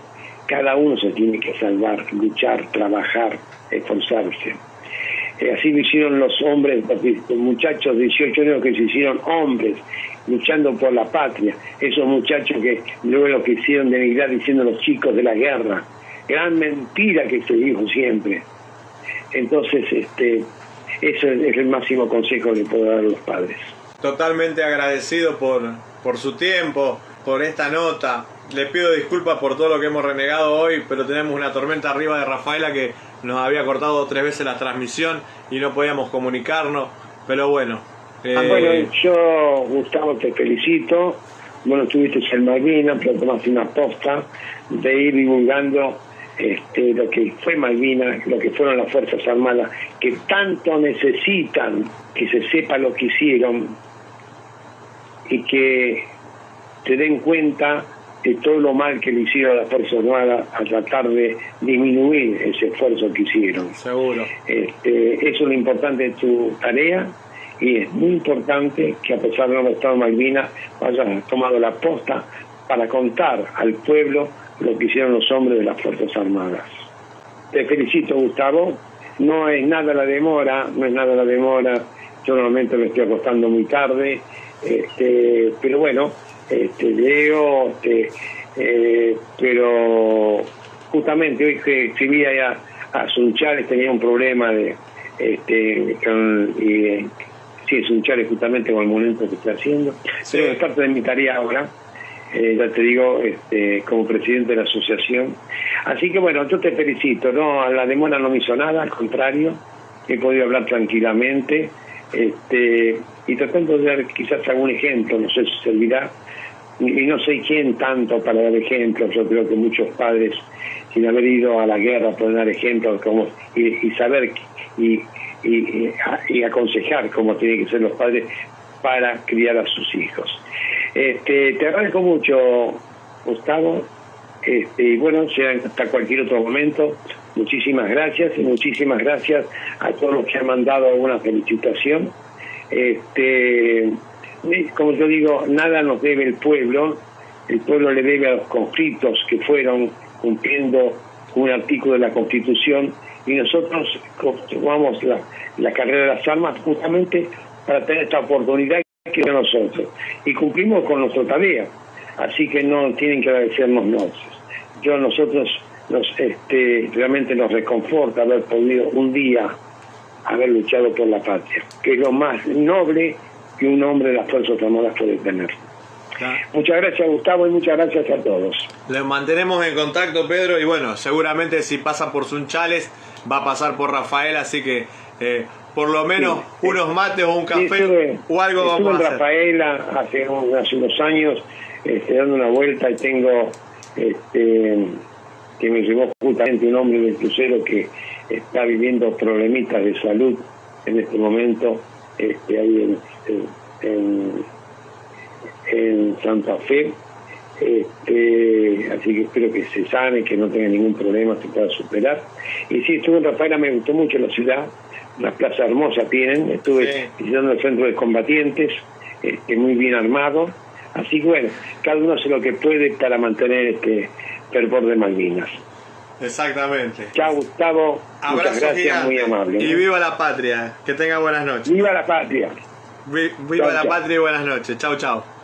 Cada uno se tiene que salvar, luchar, trabajar, esforzarse. Así lo hicieron los hombres, los muchachos de 18 años que se hicieron hombres, luchando por la patria. Esos muchachos que luego lo que hicieron de emigrar diciendo los chicos de la guerra. Gran mentira que se dijo siempre. Entonces, eso es el máximo consejo que le puedo dar a los padres. Totalmente agradecido por su tiempo, por esta nota. Le pido disculpas por todo lo que hemos renegado hoy, pero tenemos una tormenta arriba de Rafaela que nos había cortado 3 veces la transmisión y no podíamos comunicarnos, pero bueno. Bueno, yo, Gustavo, te felicito. Bueno, estuviste en Malvinas, pero tomaste una posta de ir divulgando lo que fue Malvinas, lo que fueron las Fuerzas Armadas, que tanto necesitan que se sepa lo que hicieron y que se den cuenta de todo lo mal que le hicieron a las Fuerzas Armadas a tratar de disminuir ese esfuerzo que hicieron. Seguro. Eso es lo importante de tu tarea, y es muy importante que, a pesar de no haber estado en Malvinas, hayas tomado la posta para contar al pueblo lo que hicieron los hombres de las Fuerzas Armadas. Te felicito, Gustavo. No es nada la demora. Yo normalmente me estoy acostando muy tarde, pero bueno, leo, pero justamente hoy que escribí a Sunchales, tenía un problema sí, Sunchales justamente con el momento que estoy haciendo. Sí. Pero es parte de mi tarea ahora, ya te digo, como presidente de la asociación. Así que bueno, yo te felicito, ¿no? La demora no me hizo nada, al contrario, he podido hablar tranquilamente, y tratando de dar quizás algún ejemplo, no sé si servirá, y no sé quién tanto para dar ejemplos. Yo creo que muchos padres, sin haber ido a la guerra, pueden dar ejemplos y saber y aconsejar cómo tienen que ser los padres para criar a sus hijos. Te agradezco mucho, Gustavo, y bueno, será hasta cualquier otro momento. Muchísimas gracias, y muchísimas gracias a todos los que han mandado alguna felicitación. Como yo digo, nada nos debe el pueblo le debe a los conscriptos que fueron cumpliendo un artículo de la Constitución, y nosotros tomamos la carrera de las armas justamente para tener esta oportunidad que nosotros, y cumplimos con nuestra tarea, así que no tienen que agradecernos nosotros realmente nos reconforta haber podido un día haber luchado por la patria, que es lo más noble que un hombre de las Fuerzas Armadas puede tener. Muchas gracias, Gustavo, y muchas gracias a todos. Les mantenemos en contacto, Pedro, y bueno, seguramente si pasa por Sunchales va a pasar por Rafael, así que por lo menos unos mates o un café o algo vamos a hacer. Estuve en Rafaela hace unos años dando una vuelta, y tengo que me llevó justamente un hombre del crucero que está viviendo problemitas de salud en este momento ahí en Santa Fe, así que espero que se sane, que no tenga ningún problema, se pueda superar. Y sí, estuve en Rafaela, me gustó mucho la ciudad, una plaza hermosa tienen, estuve visitando el centro de combatientes, muy bien armado, así que bueno, cada uno hace lo que puede para mantener este fervor de Malvinas. Exactamente. Chao, Gustavo. Abrazo muchas gracias, gigante. muy amable. Y viva la patria, que tenga buenas noches. Viva la patria. Viva la patria y buenas noches. Chau, chau.